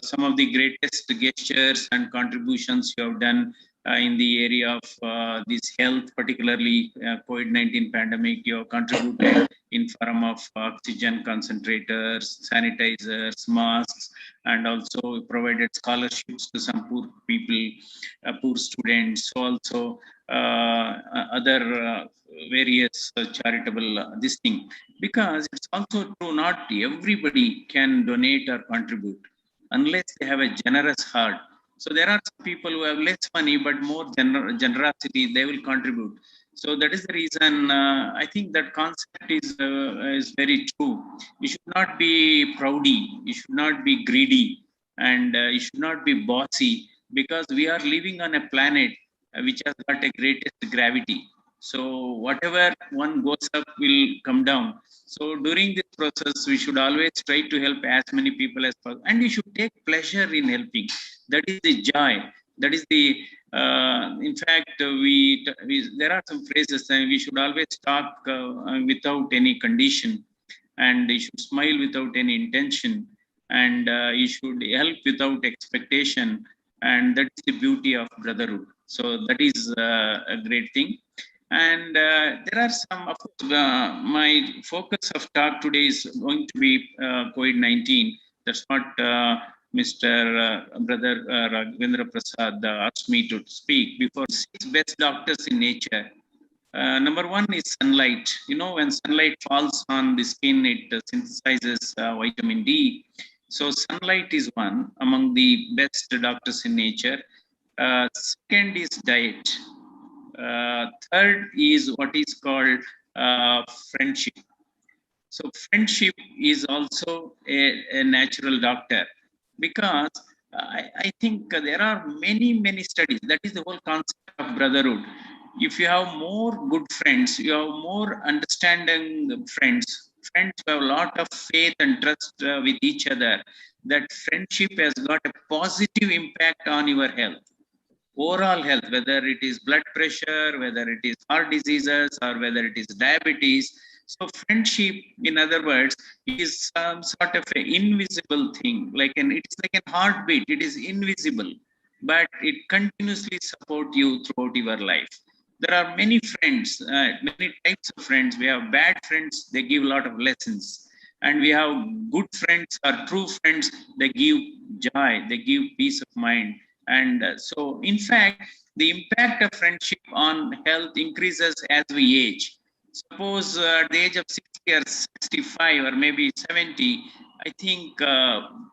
some of the greatest gestures and contributions you have done in the area of this health, particularly COVID-19 pandemic. You have contributed in form of oxygen concentrators, sanitizers, masks, and also provided scholarships to some poor people, poor students. So also other various charitable this thing. Because it's also true, not everybody can donate or contribute unless they have a generous heart. So there are some people who have less money but more generosity, they will contribute. So that is the reason I think that concept is very true. You should not be proudy, you should not be greedy, and you should not be bossy, because we are living on a planet which has got a greatest gravity. So whatever one goes up will come down. So during this process, we should always try to help as many people as possible, and we should take pleasure in helping. That is the joy. That is the. In fact, there are some phrases that we should always talk without any condition, and you should smile without any intention, and you should help without expectation, and that's the beauty of brotherhood. So that is a great thing. And there are some, of course, my focus of talk today is going to be COVID-19. That's what Mr. Brother Raghavendra Prasad asked me to speak before 6 best doctors in nature. Number one is sunlight. You know, when sunlight falls on the skin, it synthesizes vitamin D. So sunlight is one among the best doctors in nature. Second is diet. Third is what is called friendship. So friendship is also a natural doctor, because I think there are many studies. That is the whole concept of brotherhood. If you have more good friends, you have more understanding friends who have a lot of faith and trust with each other, that friendship has got a positive impact on your health, overall health, whether it is blood pressure, whether it is heart diseases, or whether it is diabetes. So friendship, in other words, is some sort of an invisible thing, it's like a heartbeat. It is invisible, but it continuously supports you throughout your life. There are many friends, many types of friends. We have bad friends, they give a lot of lessons. And we have good friends or true friends, they give joy, they give peace of mind. And so, in fact, the impact of friendship on health increases as we age. Suppose at the age of 60 or 65 or maybe 70, I think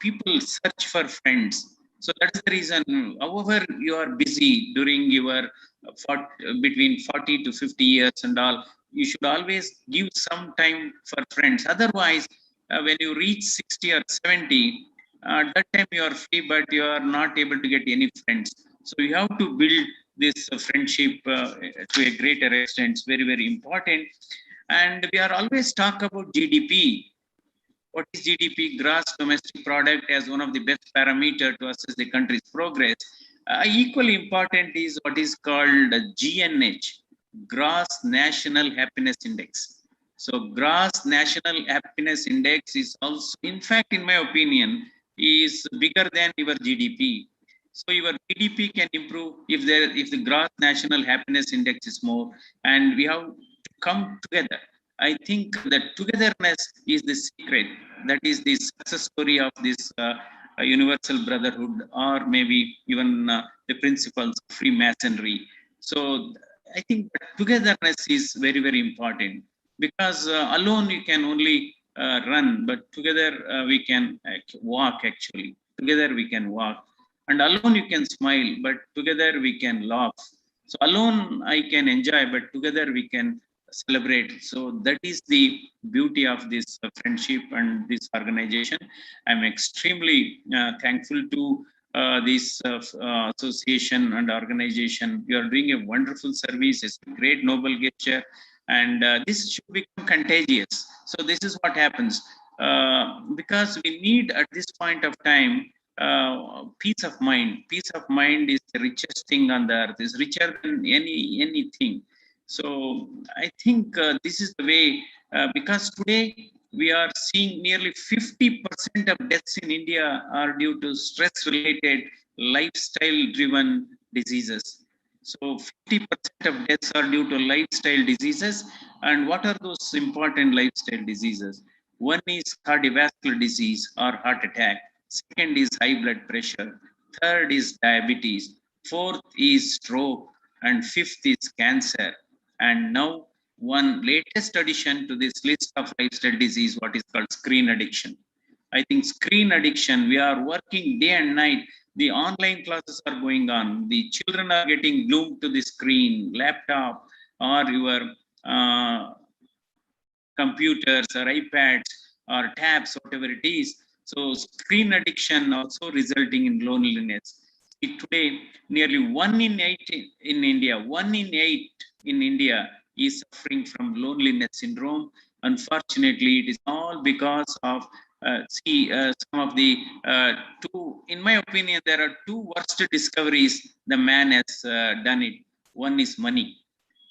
people search for friends. So that's the reason, however you are busy during your between 40 to 50 years and all, you should always give some time for friends. Otherwise, when you reach 60 or 70, that time you are free, but you are not able to get any friends. So you have to build this friendship to a greater extent. It's very important. And we are always talk about GDP. What is GDP? Gross domestic product, as one of the best parameter to assess the country's progress. Equally important is what is called GNH, Gross National Happiness Index. So gross national happiness index is also, in fact, in my opinion, is bigger than your GDP. So your GDP can improve if the gross national happiness index is more, and we have to come together. I think that togetherness is the secret. That is the success story of this universal brotherhood, or maybe even the principles of Freemasonry. So I think that togetherness is very important, because alone you can only run, but together we can walk. Actually, together we can walk, and alone you can smile, but together we can laugh. So alone I can enjoy, but together we can celebrate. So that is the beauty of this friendship and this organization. I'm extremely thankful to this association and organization. You are doing a wonderful service. It's a great noble gesture, and this should become contagious. So this is what happens, because we need at this point of time peace of mind. Peace of mind is the richest thing on the earth. Is richer than anything. So I think this is the way, because today we are seeing nearly 50% of deaths in India are due to stress-related, lifestyle-driven diseases. So 50% of deaths are due to lifestyle diseases. And what are those important lifestyle diseases? One is cardiovascular disease or heart attack. Second is high blood pressure. Third is diabetes. Fourth is stroke. And fifth is cancer. And now one latest addition to this list of lifestyle disease, what is called screen addiction. I think screen addiction, we are working day and night. The online classes are going on. The children are getting glued to the screen, laptop, or your computers or iPads or tabs, whatever it is. So screen addiction also resulting in loneliness. Today, nearly 1 in 8 in India, 1 in 8 in India is suffering from loneliness syndrome. Unfortunately, it is all because of some of the in my opinion, there are two worst discoveries the man has done it. One is money.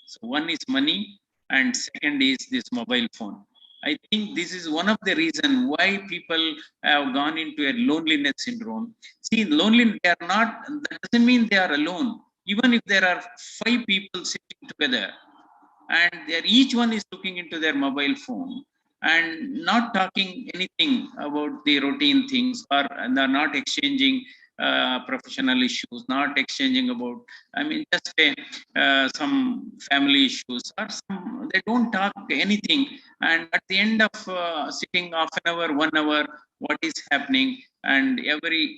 So one is money, and second is this mobile phone. I think this is one of the reasons why people have gone into a loneliness syndrome. See, lonely, they are not, that doesn't mean they are alone. Even if there are 5 people sitting together and each one is looking into their mobile phone, and not talking anything about the routine things, or they're not exchanging professional issues, not exchanging about, I mean, just some family issues, or some, they don't talk anything. And at the end of sitting half an hour, 1 hour, what is happening? And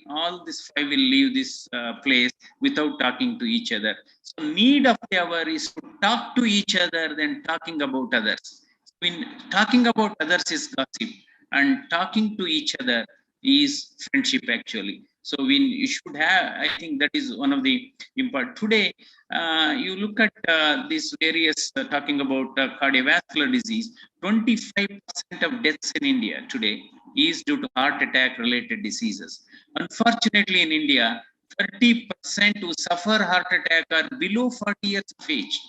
all this five will leave this place without talking to each other. So need of the hour is to talk to each other than talking about others. When talking about others is gossip, and talking to each other is friendship actually. So when you should have, I think that is one of the important. Today, you look at these various, talking about cardiovascular disease, 25% of deaths in India today is due to heart attack related diseases. Unfortunately, in India, 30% who suffer heart attack are below 40 years of age.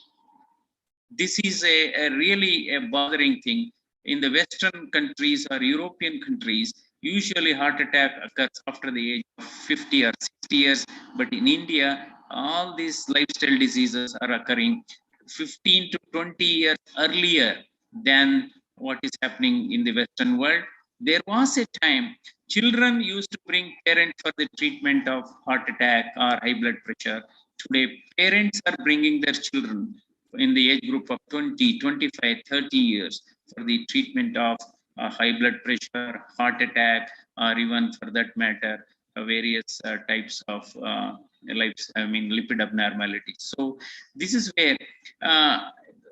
This is a really a bothering thing. In the Western countries or European countries, usually heart attack occurs after the age of 50 or 60 years. But in India, all these lifestyle diseases are occurring 15 to 20 years earlier than what is happening in the Western world. There was a time children used to bring parents for the treatment of heart attack or high blood pressure. Today, parents are bringing their children in the age group of 20, 25, 30 years for the treatment of high blood pressure, heart attack, or even for that matter, various types of lipid abnormalities. So this is where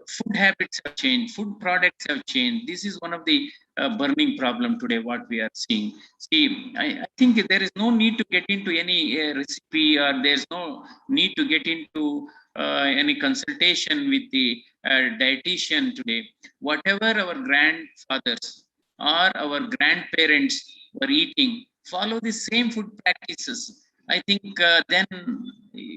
food habits have changed, food products have changed. This is one of the burning problem today, what we are seeing. See, I think there is no need to get into any recipe, or there's no need to get into any consultation with the dietitian today. Whatever our grandfathers or our grandparents were eating, follow the same food practices. I think then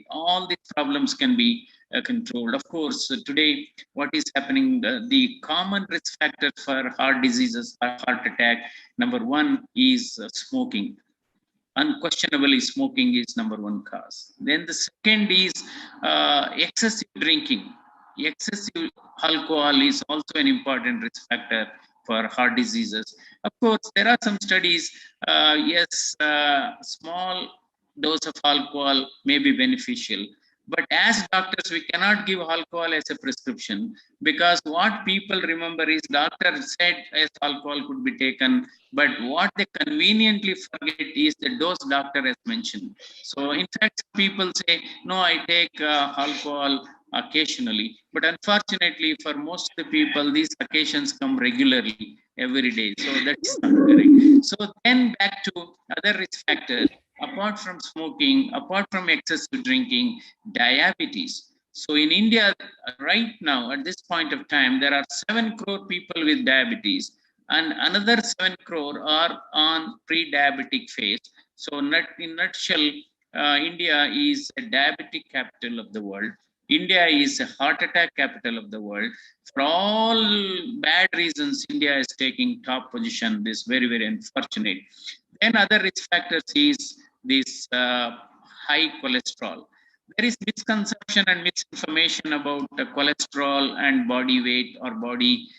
all these problems can be controlled. Of course, today what is happening, the common risk factors for heart diseases or heart attack, number one is smoking. Unquestionably, smoking is number one cause. Then the second is excessive drinking. Excessive alcohol is also an important risk factor for heart diseases. Of course, there are some studies. Yes, small dose of alcohol may be beneficial, but as doctors, we cannot give alcohol as a prescription, because what people remember is doctor said as alcohol could be taken, but what they conveniently forget is the dose doctor has mentioned. So in fact, people say, no, I take alcohol occasionally, but unfortunately for most of the people, these occasions come regularly every day. So that's not correct. So then back to other risk factors, apart from smoking, apart from excessive drinking, diabetes. So in India, right now, at this point of time, there are 7 crore people with diabetes, and another 7 crore are on pre-diabetic phase. So in a nutshell, India is a diabetic capital of the world. India is a heart attack capital of the world. For all bad reasons, India is taking top position. This is very, very unfortunate. Then other risk factors is this high cholesterol. There is misconception and misinformation about cholesterol and body weight or body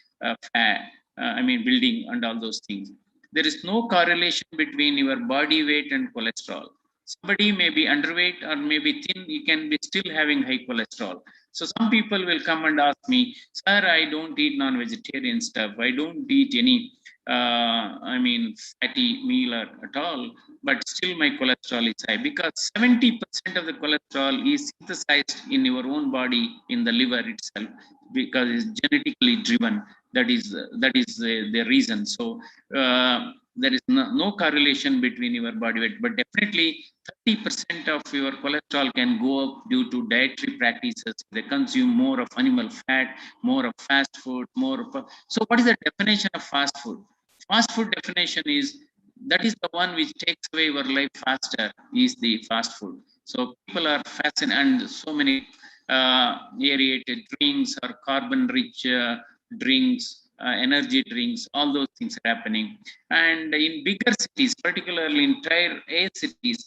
fat, building and all those things. There is no correlation between your body weight and cholesterol. Somebody may be underweight or maybe thin, you can be still having high cholesterol. So some people will come and ask me, sir, I don't eat non-vegetarian stuff. I don't eat any fatty meal at all, but still my cholesterol is high, because 70% of the cholesterol is synthesized in your own body in the liver itself, because it's genetically driven. That is the reason. So there is no correlation between your body weight, but definitely 30% of your cholesterol can go up due to dietary practices. They consume more of animal fat, more of fast food, so what is the definition of fast food? Fast food definition is that is the one which takes away your life faster, is the fast food. So people are fascinated, and so many aerated drinks or carbon rich drinks, energy drinks, all those things are happening. And in bigger cities, particularly in tier A cities,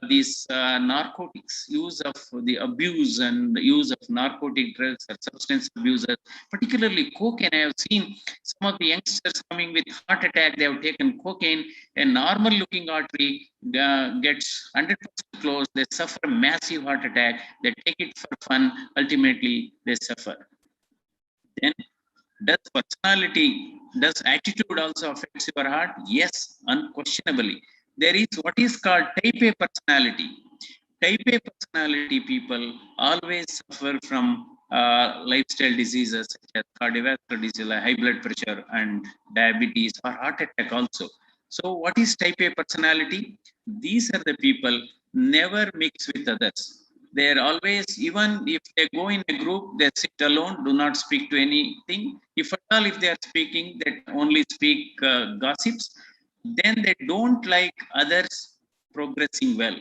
these narcotics, use of the abuse and the use of narcotic drugs or substance abusers, particularly cocaine. I have seen some of the youngsters coming with heart attack. They have taken cocaine. A normal looking artery gets 100% closed. They suffer a massive heart attack. They take it for fun. Ultimately, they suffer. Then, does attitude also affects your heart? Yes, unquestionably. There is what is called type A personality. Type A personality people always suffer from lifestyle diseases such as cardiovascular disease, like high blood pressure and diabetes or heart attack also. So what is type A personality? These are the people never mix with others. They're always, even if they go in a group, they sit alone, do not speak to anything. If at all, if they are speaking, they only speak gossips. Then they don't like others progressing well.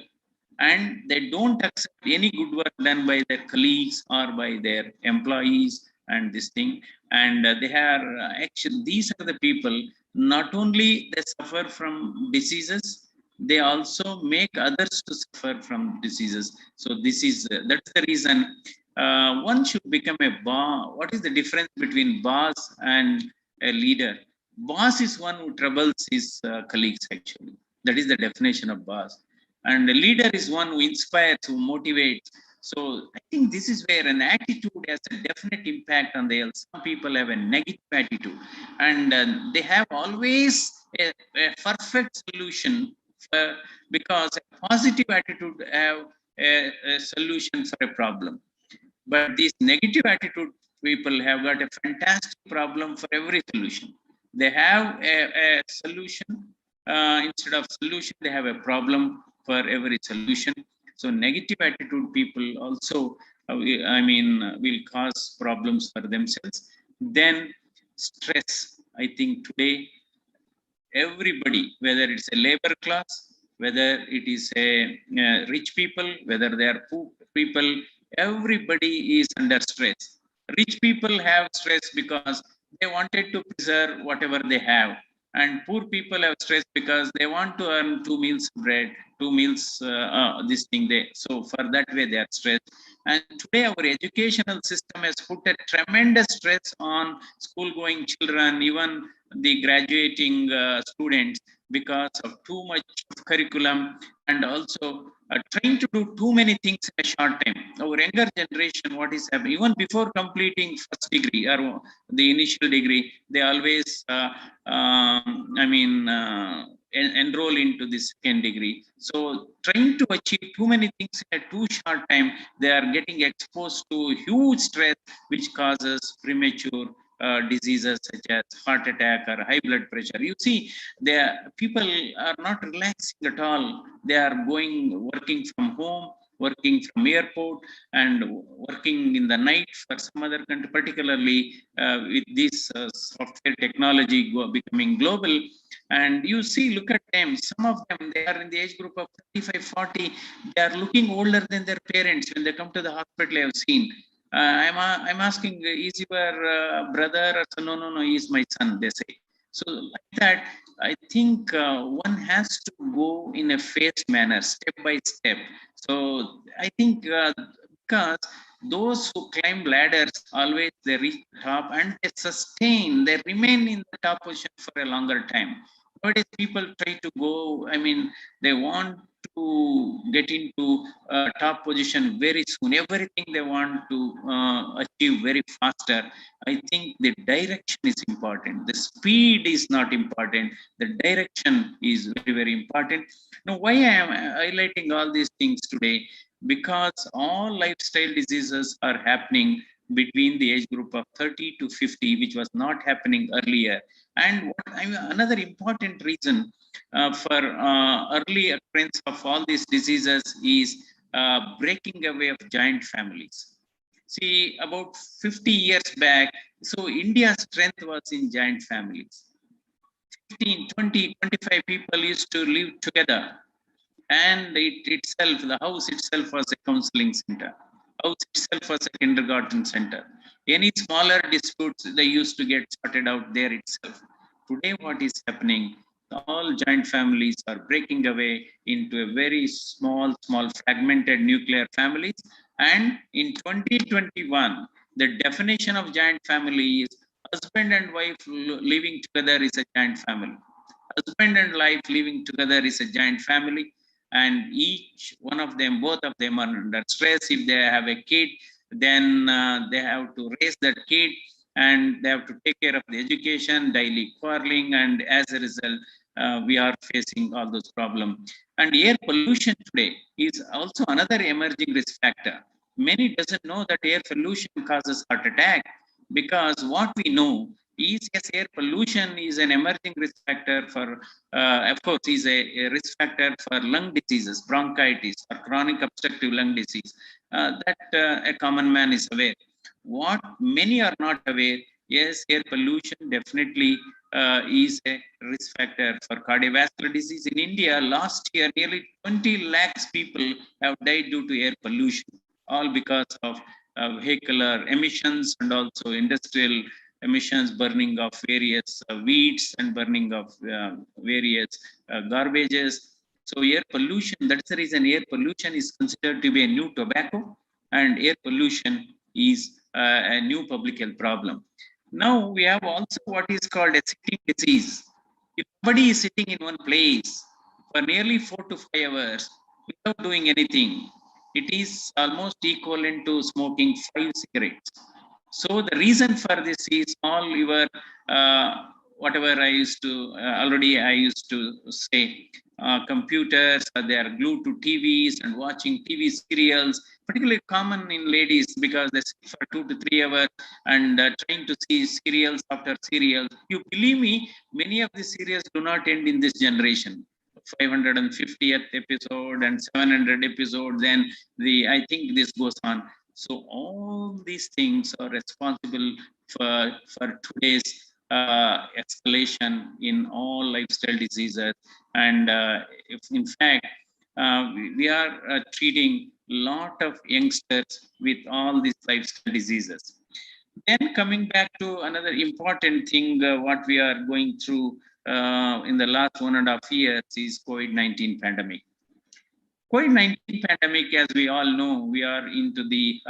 And they don't accept any good work done by their colleagues or by their employees and this thing. And they are actually, these are the people, not only they suffer from diseases, they also make others to suffer from diseases. So this is that's the reason one should become a boss. What is the difference between boss and a leader? Boss is one who troubles his colleagues, actually. That is the definition of boss. And the leader is one who inspires, who motivates. So I think this is where an attitude has a definite impact on the health. Some people have a negative attitude, and they have always a perfect solution because a positive attitude have a solution for a problem. But these negative attitude people have got a fantastic problem for every solution. They have a solution. Instead of solution, they have a problem for every solution. So negative attitude people also, will cause problems for themselves. Then stress. I think today everybody, whether it's a labor class, whether it is a rich people, whether they are poor people, everybody is under stress. Rich people have stress because they wanted to preserve whatever they have, and poor people have stress because they want to earn 2 meals bread, 2 meals this thing they. So for that way they are stressed. And today our educational system has put a tremendous stress on school going children, even the graduating students, because of too much curriculum, and also trying to do too many things in a short time. Our younger generation, what is happening, even before completing first degree or the initial degree, they always enroll into the second degree. So trying to achieve too many things in a too short time, they are getting exposed to huge stress, which causes premature diseases such as heart attack or high blood pressure. You see, people are not relaxing at all. They are working from home, working from airport, and working in the night for some other country, particularly with this software technology becoming global. And you see, look at them. Some of them, they are in the age group of 35, 40. They are looking older than their parents. When they come to the hospital, I have seen. I'm asking, is your brother? Or son? No, no, no, he is my son, they say. So like that, I think one has to go in a phased manner, step by step. So I think because those who climb ladders, always they reach the top and they remain in the top position for a longer time. Nowadays, people try to go, they want to get into top position very soon. Everything they want to achieve very faster. I think the direction is important. The speed is not important. The direction is very, very important. Now, why I am highlighting all these things today? Because all lifestyle diseases are happening between the age group of 30 to 50, which was not happening earlier. And another important reason for early occurrence of all these diseases is breaking away of joint families. See, about 50 years back, so India's strength was in joint families. 15, 20, 25 people used to live together. And the house itself was a counseling center. House itself was a kindergarten center. Any smaller disputes, they used to get sorted out there itself. Today, what is happening? all joint families are breaking away into a very small fragmented nuclear families. And in 2021, the definition of joint family is husband and wife living together is a joint family. Husband and wife living together is a joint family, and each one of them, both of them are under stress. If they have a kid, then they have to raise that kid, and they have to take care of the education, daily quarreling, and as a result, we are facing all those problems. And air pollution today is also another emerging risk factor. Many doesn't know that air pollution causes heart attack, because what we know is, yes, air pollution is an emerging risk factor for, of course, is a risk factor for lung diseases, bronchitis, or chronic obstructive lung disease, that a common man is aware. What many are not aware, yes, air pollution definitely is a risk factor for cardiovascular disease. In India, last year, nearly 20 lakhs people have died due to air pollution, all because of vehicular emissions and also industrial emissions, burning of various weeds and burning of various garbages. So air pollution, that's the reason air pollution is considered to be a new tobacco, and air pollution is a new public health problem. Now we have also what is called a sitting disease. If somebody is sitting in one place for nearly 4 to 5 hours without doing anything, it is almost equivalent to smoking 5 cigarettes. So the reason for this is all your whatever I used to already I used to say, computers, they are glued to TVs and watching TV serials, particularly common in ladies because they sit for 2 to 3 hours and trying to see serials after serials. You believe me, many of the serials do not end in this generation. 550th episode and 700 episode, then I think this goes on. So all these things are responsible for today's escalation in all lifestyle diseases. And if in fact, we are treating a lot of youngsters with all these lifestyle diseases. Then coming back to another important thing, what we are going through in the last 1.5 years is COVID-19 pandemic. COVID-19 pandemic, as we all know, we are into the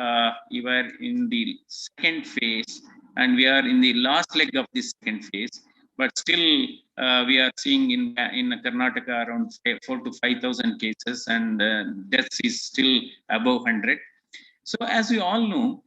we were in the second phase, and we are in the last leg of the second phase. But still, we are seeing in Karnataka around 4 to 5,000 cases, and deaths is still above 100. So, as we all know,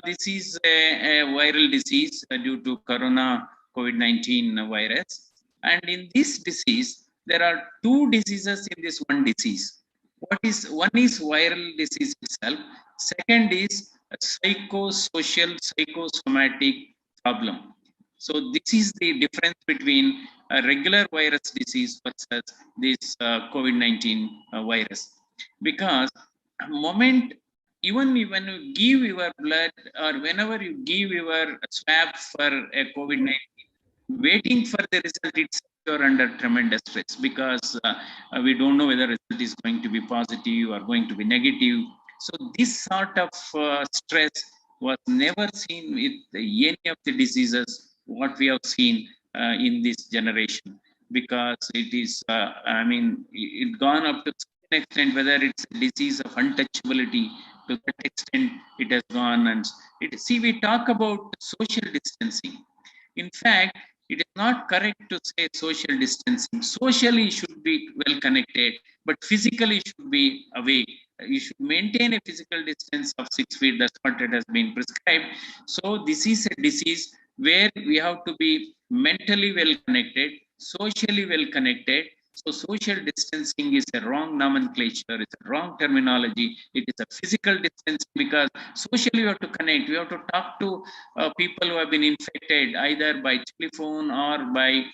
this is a viral disease due to corona COVID-19 virus, and in this disease, there are two diseases in this one disease. One is viral disease itself. Second is a psychosocial, psychosomatic problem. So this is the difference between a regular virus disease versus this COVID-19 virus. Because moment, even when you give your blood or whenever you give your swab for a COVID-19, waiting for the result itself, you're under tremendous stress because we don't know whether result is going to be positive or going to be negative. So this sort of stress was never seen with any of the diseases what we have seen in this generation, because it is, I mean, it gone up to an extent whether it's a disease of untouchability. To that extent, it has gone. And see, we talk about social distancing. In fact, it is not correct to say social distancing. Socially should be well connected, but physically should be away. You should maintain a physical distance of 6 feet. That's what it has been prescribed. So this is a disease where we have to be mentally well connected, socially well connected. So social distancing is a wrong nomenclature, it's a wrong terminology. It is a physical distancing because socially we have to connect. We have to talk to people who have been infected either by telephone or by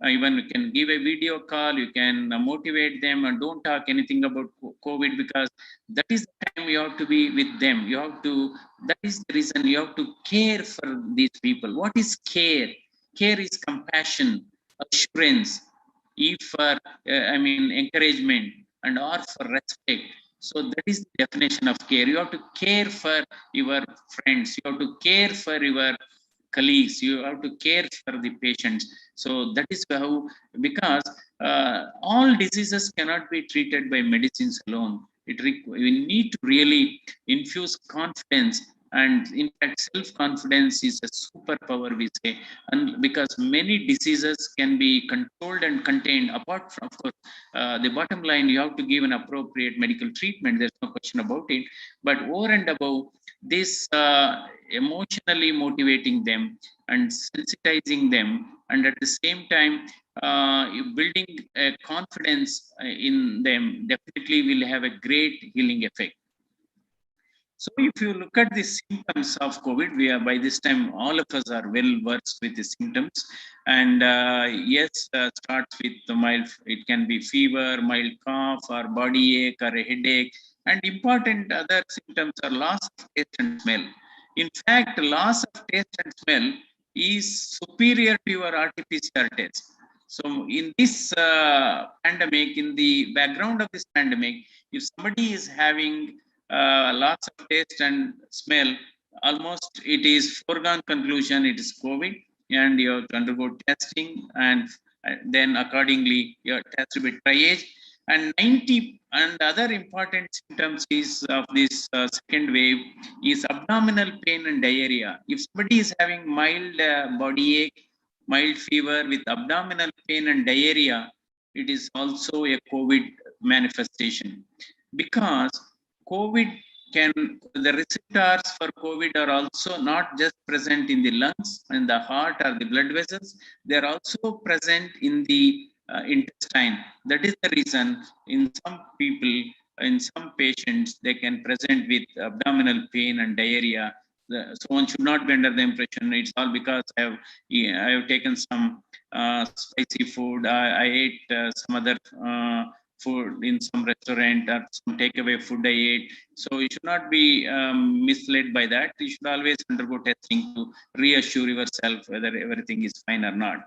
even you can give a video call, you can motivate them and don't talk anything about COVID, because that is the time you have to be with them. You have to, that is the reason you have to care for these people. What is care? Care is compassion, assurance, E for I mean encouragement, and R for respect. So that is the definition of care. You have to care for your friends. You have to care for your colleagues, you have to care for the patients. So that is how, because all diseases cannot be treated by medicines alone. We need to really infuse confidence, and in fact self-confidence is a superpower, we say. And because many diseases can be controlled and contained, apart from, of course, the bottom line, you have to give an appropriate medical treatment, there's no question about it. But over and above this, emotionally motivating them and sensitizing them, and at the same time building a confidence in them, definitely will have a great healing effect. So if you look at the symptoms of COVID, we are, by this time, all of us are well versed with the symptoms. And yes, starts with the mild, it can be fever, mild cough, or body ache, or a headache. And important other symptoms are loss of taste and smell. In fact, loss of taste and smell is superior to your RT-PCR test. So in this pandemic, in the background of this pandemic, if somebody is having lots of taste and smell, almost it is foregone conclusion it is COVID, and you have to undergo testing, and then accordingly your test will be triage. And 90 and other important symptoms is of this second wave is abdominal pain and diarrhea. If somebody is having mild body ache, mild fever with abdominal pain and diarrhea, it is also a COVID manifestation, because COVID can, the receptors for COVID are also not just present in the lungs and the heart or the blood vessels, they are also present in the intestine. That is the reason in some people, in some patients, they can present with abdominal pain and diarrhea. So one should not be under the impression it's all because I have taken some spicy food, I ate some other food in some restaurant, or some takeaway food I ate. So you should not be misled by that. You should always undergo testing to reassure yourself whether everything is fine or not.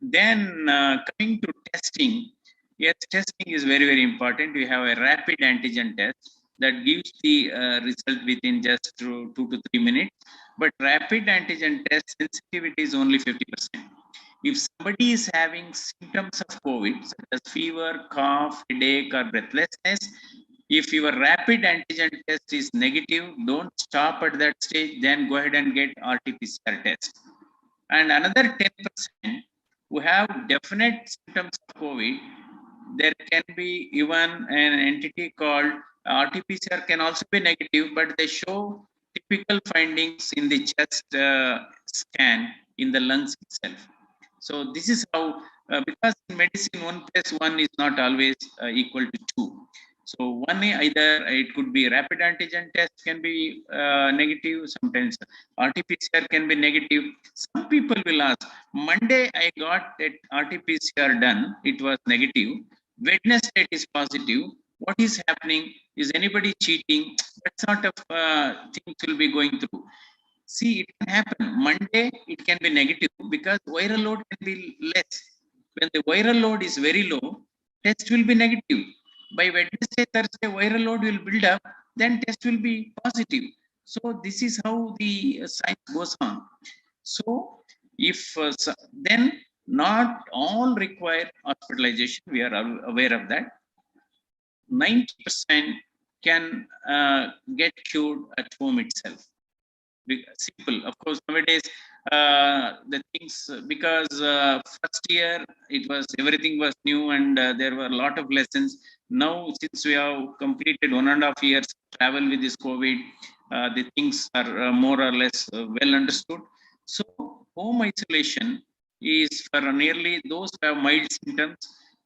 Then coming to testing, yes, testing is very, very important. We have a rapid antigen test that gives the result within just 2 to 3 minutes. But rapid antigen test sensitivity is only 50%. If somebody is having symptoms of COVID, such as fever, cough, headache, or breathlessness, if your rapid antigen test is negative, don't stop at that stage, then go ahead and get RT-PCR test. And another 10% who have definite symptoms of COVID, there can be even an entity called RT-PCR can also be negative, but they show typical findings in the chest scan in the lungs itself. So this is how, because in medicine, 1+1 is not always equal to 2. So one, either it could be rapid antigen test can be negative, sometimes RT-PCR can be negative. Some people will ask, Monday I got that RT-PCR done, it was negative. Wednesday it is positive. What is happening? Is anybody cheating? That sort of things will be going through. See, it can happen. Monday, it can be negative because viral load can be less. When the viral load is very low, test will be negative. By Wednesday, Thursday, viral load will build up, then test will be positive. So this is how the science goes on. So if then not all require hospitalization, we are aware of that. 90% can get cured at home itself. Simple, of course. Nowadays, the things, because first year it was, everything was new, and there were a lot of lessons. Now, since we have completed 1.5 years travel with this COVID, the things are more or less well understood. So home isolation is for nearly those who have mild symptoms,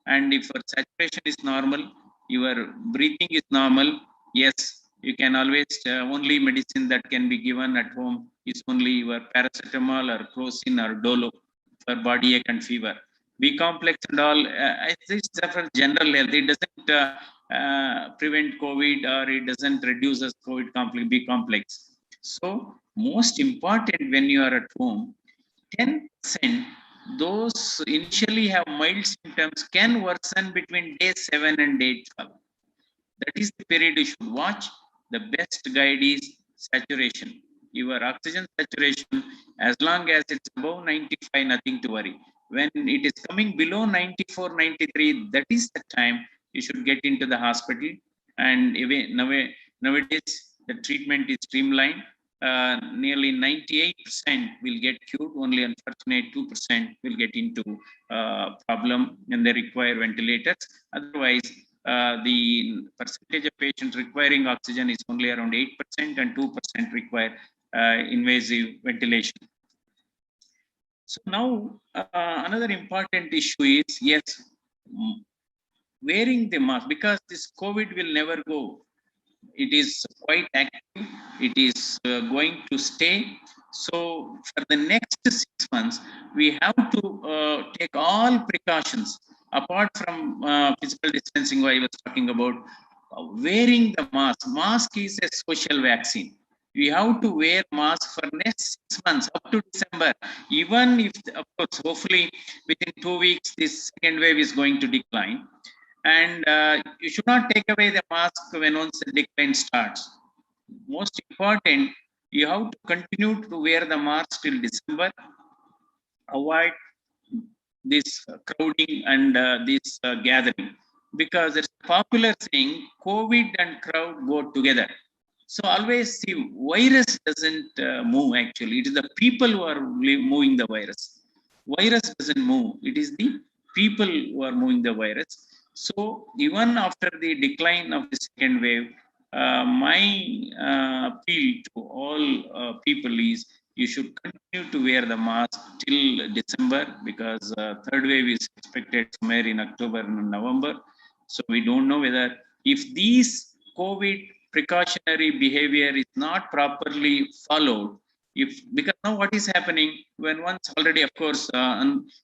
and if your saturation is normal, your breathing is normal, yes, you can always, only medicine that can be given at home is only your paracetamol or crocin or dolo for body ache and fever. B complex and all, it's for general health. It doesn't prevent COVID, or it doesn't reduce as COVID complex, B complex. So most important, when you are at home, 10% those initially have mild symptoms can worsen between day 7 and day 12. That is the period you should watch. The best guide is saturation. your oxygen saturation, as long as it's above 95, nothing to worry. When it is coming below 94, 93, that is the time you should get into the hospital. And even nowadays, the treatment is streamlined. Nearly 98% will get cured. Only unfortunate 2% will get into problem and they require ventilators. Otherwise, the percentage of patients requiring oxygen is only around 8% and 2% require invasive ventilation. So now another important issue is, yes, wearing the mask, because this COVID will never go. It is quite active. It is going to stay. So for the next 6 months, we have to take all precautions apart from physical distancing. I was talking about wearing the mask. Mask is a social vaccine. We have to wear mask for next 6 months up to December. Even if, of course, hopefully within 2 weeks, this second wave is going to decline. And you should not take away the mask when once the decline starts. Most important, you have to continue to wear the mask till December. Avoid this crowding and this gathering, because it's popular saying COVID and crowd go together. So always see, virus doesn't move actually. It is the people who are moving the virus. Virus doesn't move. It is the people who are moving the virus. So even after the decline of the second wave, my appeal to all people is you should continue to wear the mask till December, because third wave is expected somewhere in October and November. So we don't know whether, if these COVID precautionary behavior is not properly followed, because now what is happening, when once already, of course,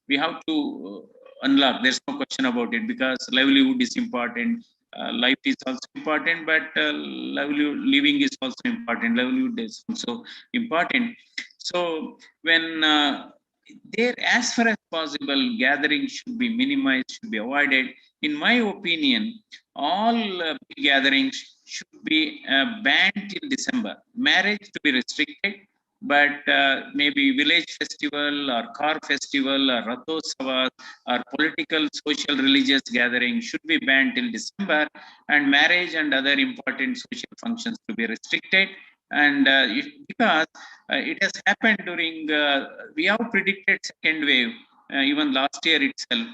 we have to unlock, there's no question about it, because livelihood is important, life is also important, but living is also important, livelihood is also important. So when there, as far as possible, gathering should be minimized, should be avoided. In my opinion, all big gatherings should be banned till December. Marriage to be restricted, but maybe village festival or car festival or Rathotsavas or political, social, religious gathering should be banned till December, and marriage and other important social functions to be restricted. And because it has happened during, we have predicted second wave even last year itself,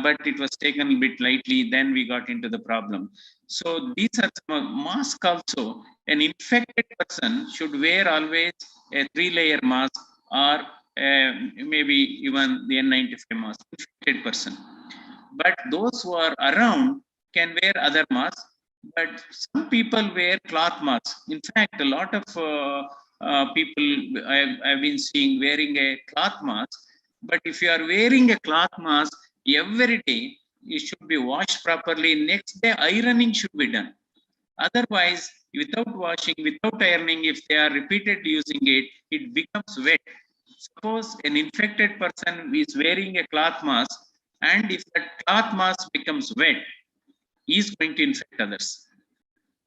but it was taken a bit lightly, then we got into the problem. So these are some mask also. An infected person should wear always a 3-layer mask, or maybe even the N95 mask, infected person. But those who are around can wear other masks, but some people wear cloth masks. In fact, a lot of people I've been seeing wearing a cloth mask. But if you are wearing a cloth mask every day, it should be washed properly. Next day, ironing should be done. Otherwise, without washing, without ironing, if they are repeatedly using it, it becomes wet. Suppose an infected person is wearing a cloth mask, and if that cloth mask becomes wet, he is going to infect others.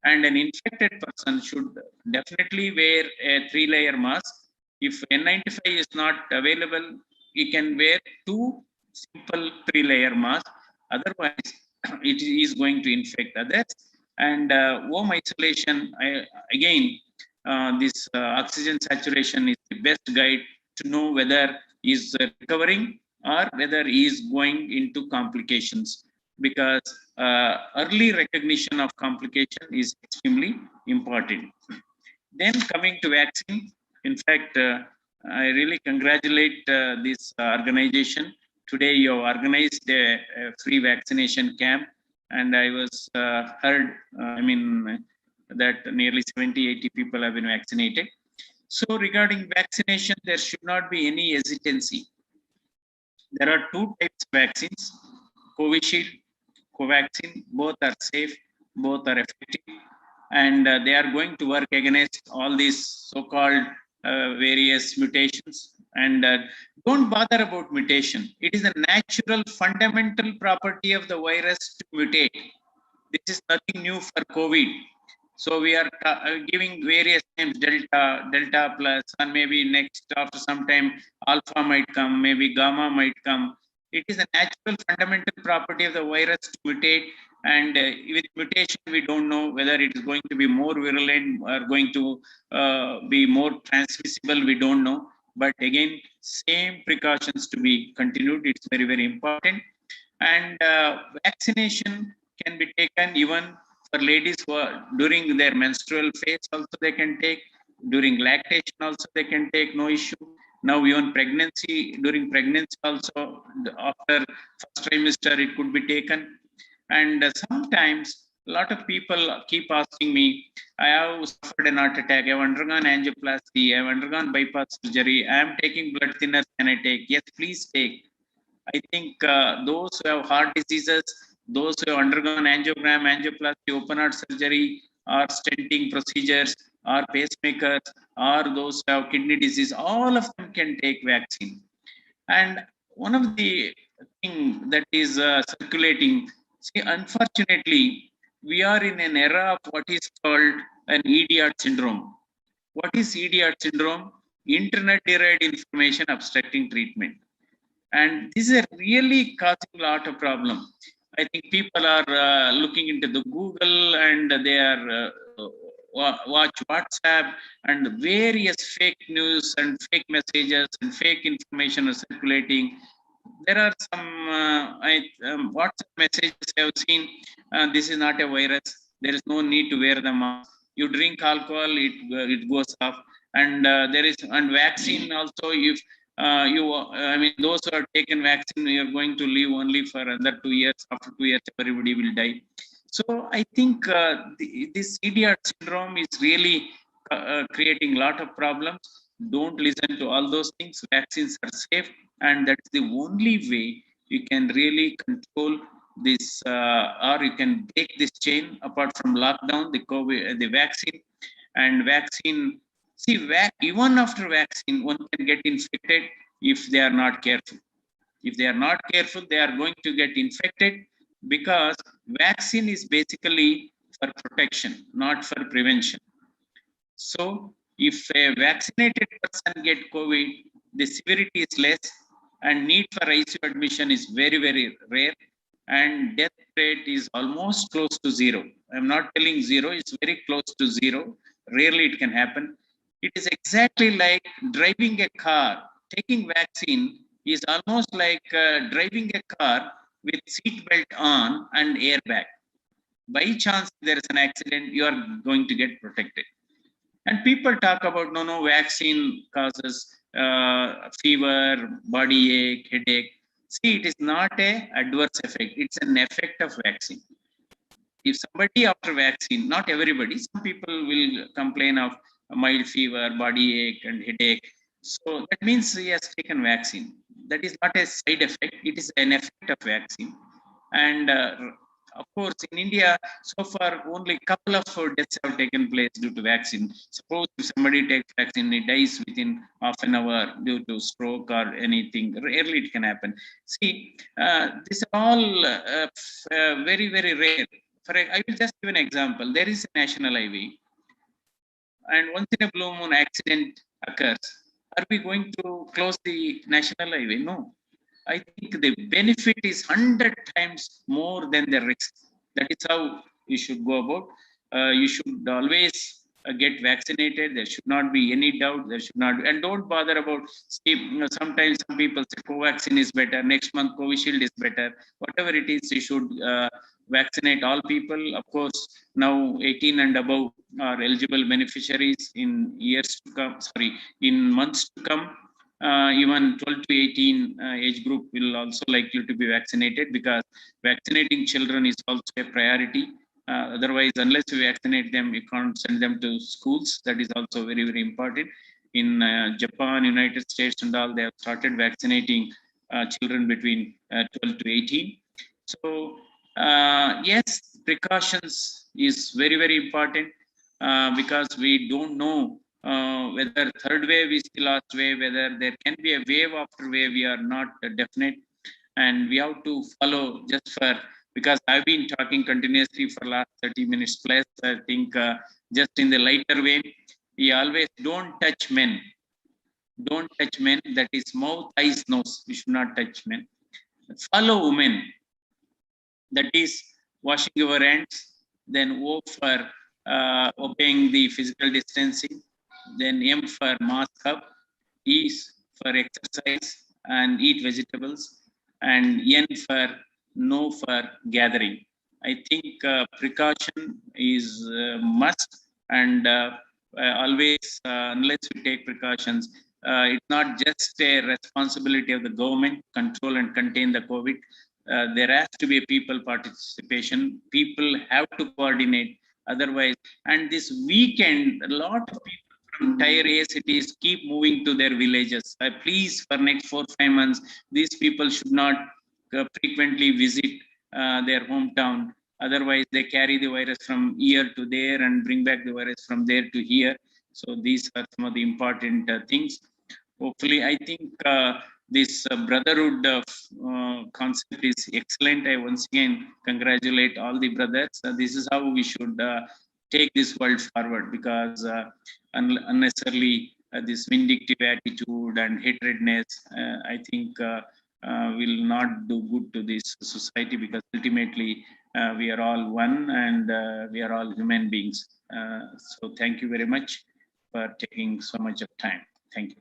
And an infected person should definitely wear a 3-layer mask. If N95 is not available, he can wear 2 simple 3-layer masks. Otherwise, it is going to infect others. And home isolation, again, this oxygen saturation is the best guide to know whether he is recovering or whether he is going into complications, because early recognition of complication is extremely important. Then coming to vaccine, in fact, I really congratulate this organization. Today you have organized a free vaccination camp, and I was heard, that nearly 70-80 people have been vaccinated. So regarding vaccination, there should not be any hesitancy. There are 2 types of vaccines, Covishield, Covaxin. Both are safe, both are effective, and they are going to work against all these so-called various mutations. And don't bother about mutation. It is a natural, fundamental property of the virus to mutate. This is nothing new for COVID. So we are giving various names, delta, delta plus, and maybe next after some time alpha might come, maybe gamma might come. It is a natural fundamental property of the virus to mutate, and with mutation we don't know whether it is going to be more virulent or going to be more transmissible. We don't know, but again, same precautions to be continued. It's very, very important. And vaccination can be taken even for ladies who are during their menstrual phase also they can take, during lactation also they can take, no issue. Now even pregnancy, during pregnancy also, after first trimester it could be taken. And sometimes a lot of people keep asking me, I have suffered an heart attack, I have undergone angioplasty, I have undergone bypass surgery, I am taking blood thinners, can I take? Yes, please take. I think those who have heart diseases, those who have undergone angiogram, angioplasty, open heart surgery, or stenting procedures, or pacemakers, or those who have kidney disease, all of them can take vaccine. And one of the thing that is circulating, see, unfortunately, we are in an era of what is called an EDR syndrome. What is EDR syndrome? Internet-derived information obstructing treatment. And this is really causing a lot of problem. I think people are looking into the Google and they are watch WhatsApp and various fake news and fake messages and fake information are circulating. There are some WhatsApp messages I have seen. This is not a virus. There is no need to wear the mask. You drink alcohol, it goes off. And there is and vaccine also. If I mean, those who have taken vaccine, you are going to live only for another 2 years. After 2 years, everybody will die. So I think this EDR syndrome is really creating a lot of problems. Don't listen to all those things. Vaccines are safe, and that's the only way you can really control this, or you can break this chain. Apart from lockdown, the COVID, the vaccine, and vaccine. See, even after vaccine, one can get infected if they are not careful. If they are not careful, they are going to get infected because vaccine is basically for protection, not for prevention. So if a vaccinated person get COVID, the severity is less and need for ICU admission is very, very rare and death rate is almost close to zero. I'm not telling zero, it's very close to zero. Rarely it can happen. It is exactly like driving a car. Taking vaccine is almost like driving a car with seat belt on and airbag. By chance there is an accident, you are going to get protected. And people talk about no, vaccine causes fever, body ache, headache. See, it is not a adverse effect. It's an effect of vaccine. If somebody after vaccine, not everybody, some people will complain of a mild fever, body ache, and headache. So that means he has taken vaccine. That is not a side effect. It is an effect of vaccine. And of course, in India, so far only a couple of deaths have taken place due to vaccine. Suppose if somebody takes vaccine, he dies within half an hour due to stroke or anything. Rarely it can happen. See, this is all very, very rare. I will just give an example. There is a national highway, and once in a blue moon accident occurs. Are we going to close the national highway? No. I think the benefit is 100 times more than the risk. That is how you should go about. You should always get vaccinated. There should not be any doubt. There should not, and don't bother about. Sometimes some people say Covaxin is better. Next month Covishield is better. Whatever it is, you should vaccinate all people. Of course, now 18 and above are eligible beneficiaries in years to come. Sorry, in months to come. Even 12 to 18 age group will also likely to be vaccinated because vaccinating children is also a priority. Otherwise, unless you vaccinate them, you can't send them to schools. That is also very, very important. In Japan, United States and all, they have started vaccinating children between 12 to 18. So, yes, precautions is very, very important because we don't know whether third wave is the last wave, whether there can be a wave after wave, we are not definite. And we have to follow just for because I've been talking continuously for last 30 minutes plus. I think just in the lighter vein, we always don't touch men. Don't touch men. That is mouth, eyes, nose. We should not touch men. Follow women. That is washing your hands. Then O for obeying the physical distancing. Then M for mask up. E for exercise and eat vegetables. And N for no for gathering. I think precaution is must, and always, unless we take precautions, it's not just a responsibility of the government control and contain the COVID. There has to be a people participation. People have to coordinate. Otherwise, and this weekend, a lot of people from tier A cities keep moving to their villages. Please, for next 4-5 months, these people should not frequently visit their hometown. Otherwise, they carry the virus from here to there and bring back the virus from there to here. So these are some of the important things. Hopefully, I think this brotherhood concept is excellent. I once again congratulate all the brothers. This is how we should take this world forward, because unnecessarily this vindictive attitude and hatredness, I think will not do good to this society, because ultimately we are all one, and we are all human beings. So thank you very much for taking so much of time. Thank you.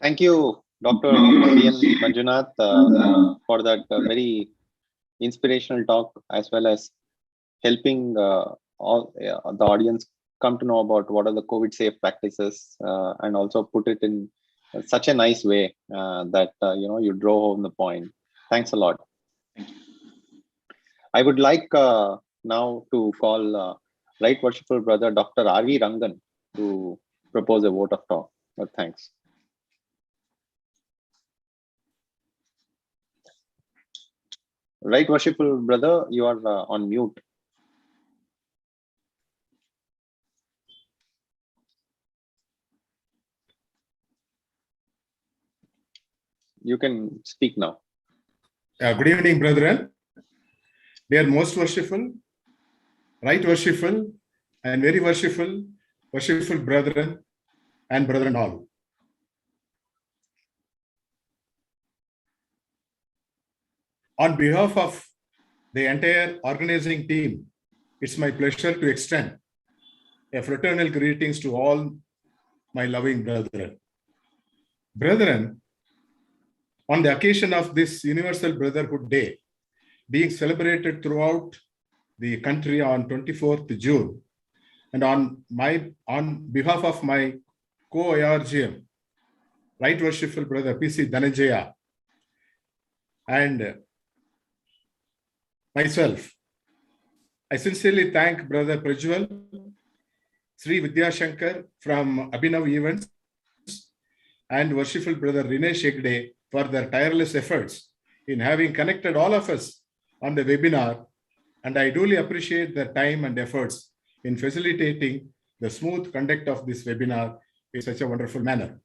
Thank you, Dr. C.N. Manjunath, for that very inspirational talk, as well as helping all the audience come to know about what are the COVID safe practices, and also put it in such a nice way that you drove home the point. Thanks a lot. Thank you. I would like now to call Right Worshipful Brother Dr. R.V. Rangan to propose a vote of talk. But thanks. Right Worshipful Brother, you are on mute. You can speak now. Good evening, brethren. Dear most worshipful, right worshipful, and very worshipful brethren and brethren all. On behalf of the entire organizing team, it's my pleasure to extend a fraternal greetings to all my loving brethren. Brethren, on the occasion of this Universal Brotherhood Day, being celebrated throughout the country on 24th June, and on behalf of my co-IRGM, Right Worshipful Brother P.C. Dhananjaya, and myself, I sincerely thank Brother Prajwal, Sri Vidyashankar from Abhinav Events, and Worshipful Brother Rinesh Hegde for their tireless efforts in having connected all of us on the webinar, and I duly appreciate their time and efforts in facilitating the smooth conduct of this webinar in such a wonderful manner.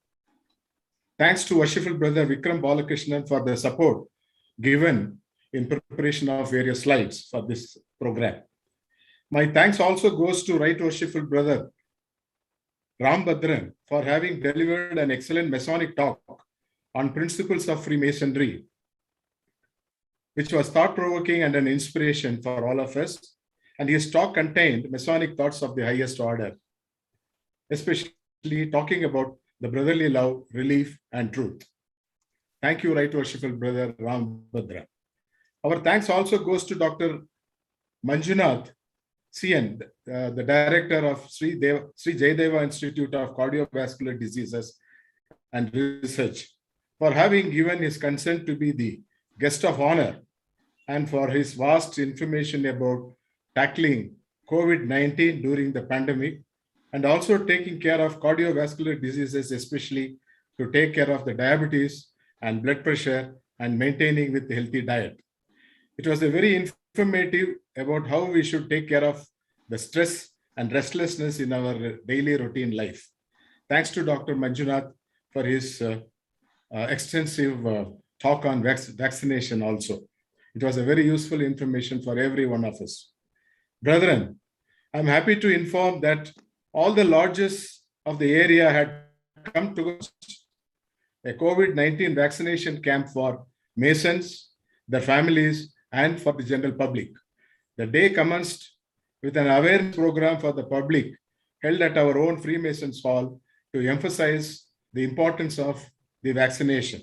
Thanks to Worshipful Brother Vikram Balakrishnan for the support given in preparation of various slides for this program. My thanks also goes to Right Worshipful Brother Ram Bhadran for having delivered an excellent Masonic talk on principles of Freemasonry, which was thought-provoking and an inspiration for all of us. And his talk contained Masonic thoughts of the highest order, especially talking about the brotherly love, relief, and truth. Thank you, Right Worshipful Brother Ram Bhadran. Our thanks also goes to Dr. Manjunath CN, the director of Sri Jayadeva Institute of Cardiovascular Diseases and Research, for having given his consent to be the guest of honor, and for his vast information about tackling COVID-19 during the pandemic, and also taking care of cardiovascular diseases, especially to take care of the diabetes and blood pressure and maintaining with a healthy diet. It was a very informative about how we should take care of the stress and restlessness in our daily routine life. Thanks to Dr. Manjunath for his extensive talk on vaccination also. It was a very useful information for every one of us. Brethren, I'm happy to inform that all the lodges of the area had come to a COVID-19 vaccination camp for Masons, their families, and for the general public. The day commenced with an awareness program for the public held at our own Freemasons Hall to emphasize the importance of the vaccination.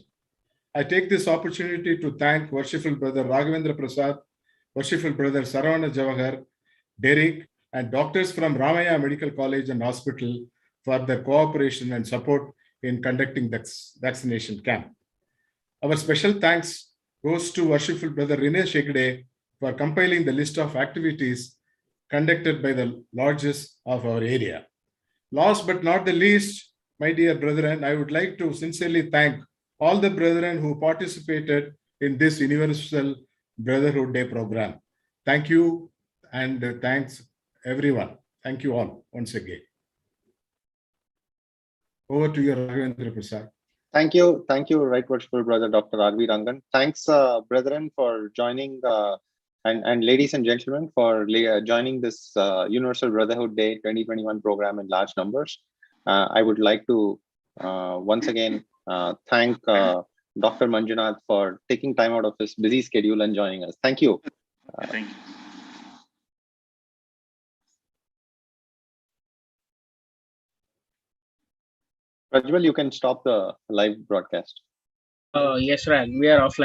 I take this opportunity to thank Worshipful Brother Raghavendra Prasad, Worshipful Brother Saravana Javahar, Derek, and doctors from Ramaya Medical College and Hospital for their cooperation and support in conducting this vaccination camp. Our special thanks goes to Worshipful Brother Rinesh Hegde for compiling the list of activities conducted by the lodges of our area. Last but not the least, my dear brethren, I would like to sincerely thank all the brethren who participated in this Universal Brotherhood Day program. Thank you and thanks everyone. Thank you all once again. Over to you, Raghavendra Prasad. Thank you, Right Worshipful Brother Dr. R.V. Rangan. Thanks, brethren, for joining, and ladies and gentlemen, for joining this Universal Brotherhood Day 2021 program in large numbers. I would like to once again thank Dr. Manjunath for taking time out of his busy schedule and joining us. Thank you. Thank you. Prajwal, you can stop the live broadcast. Yes, Rag, we are offline.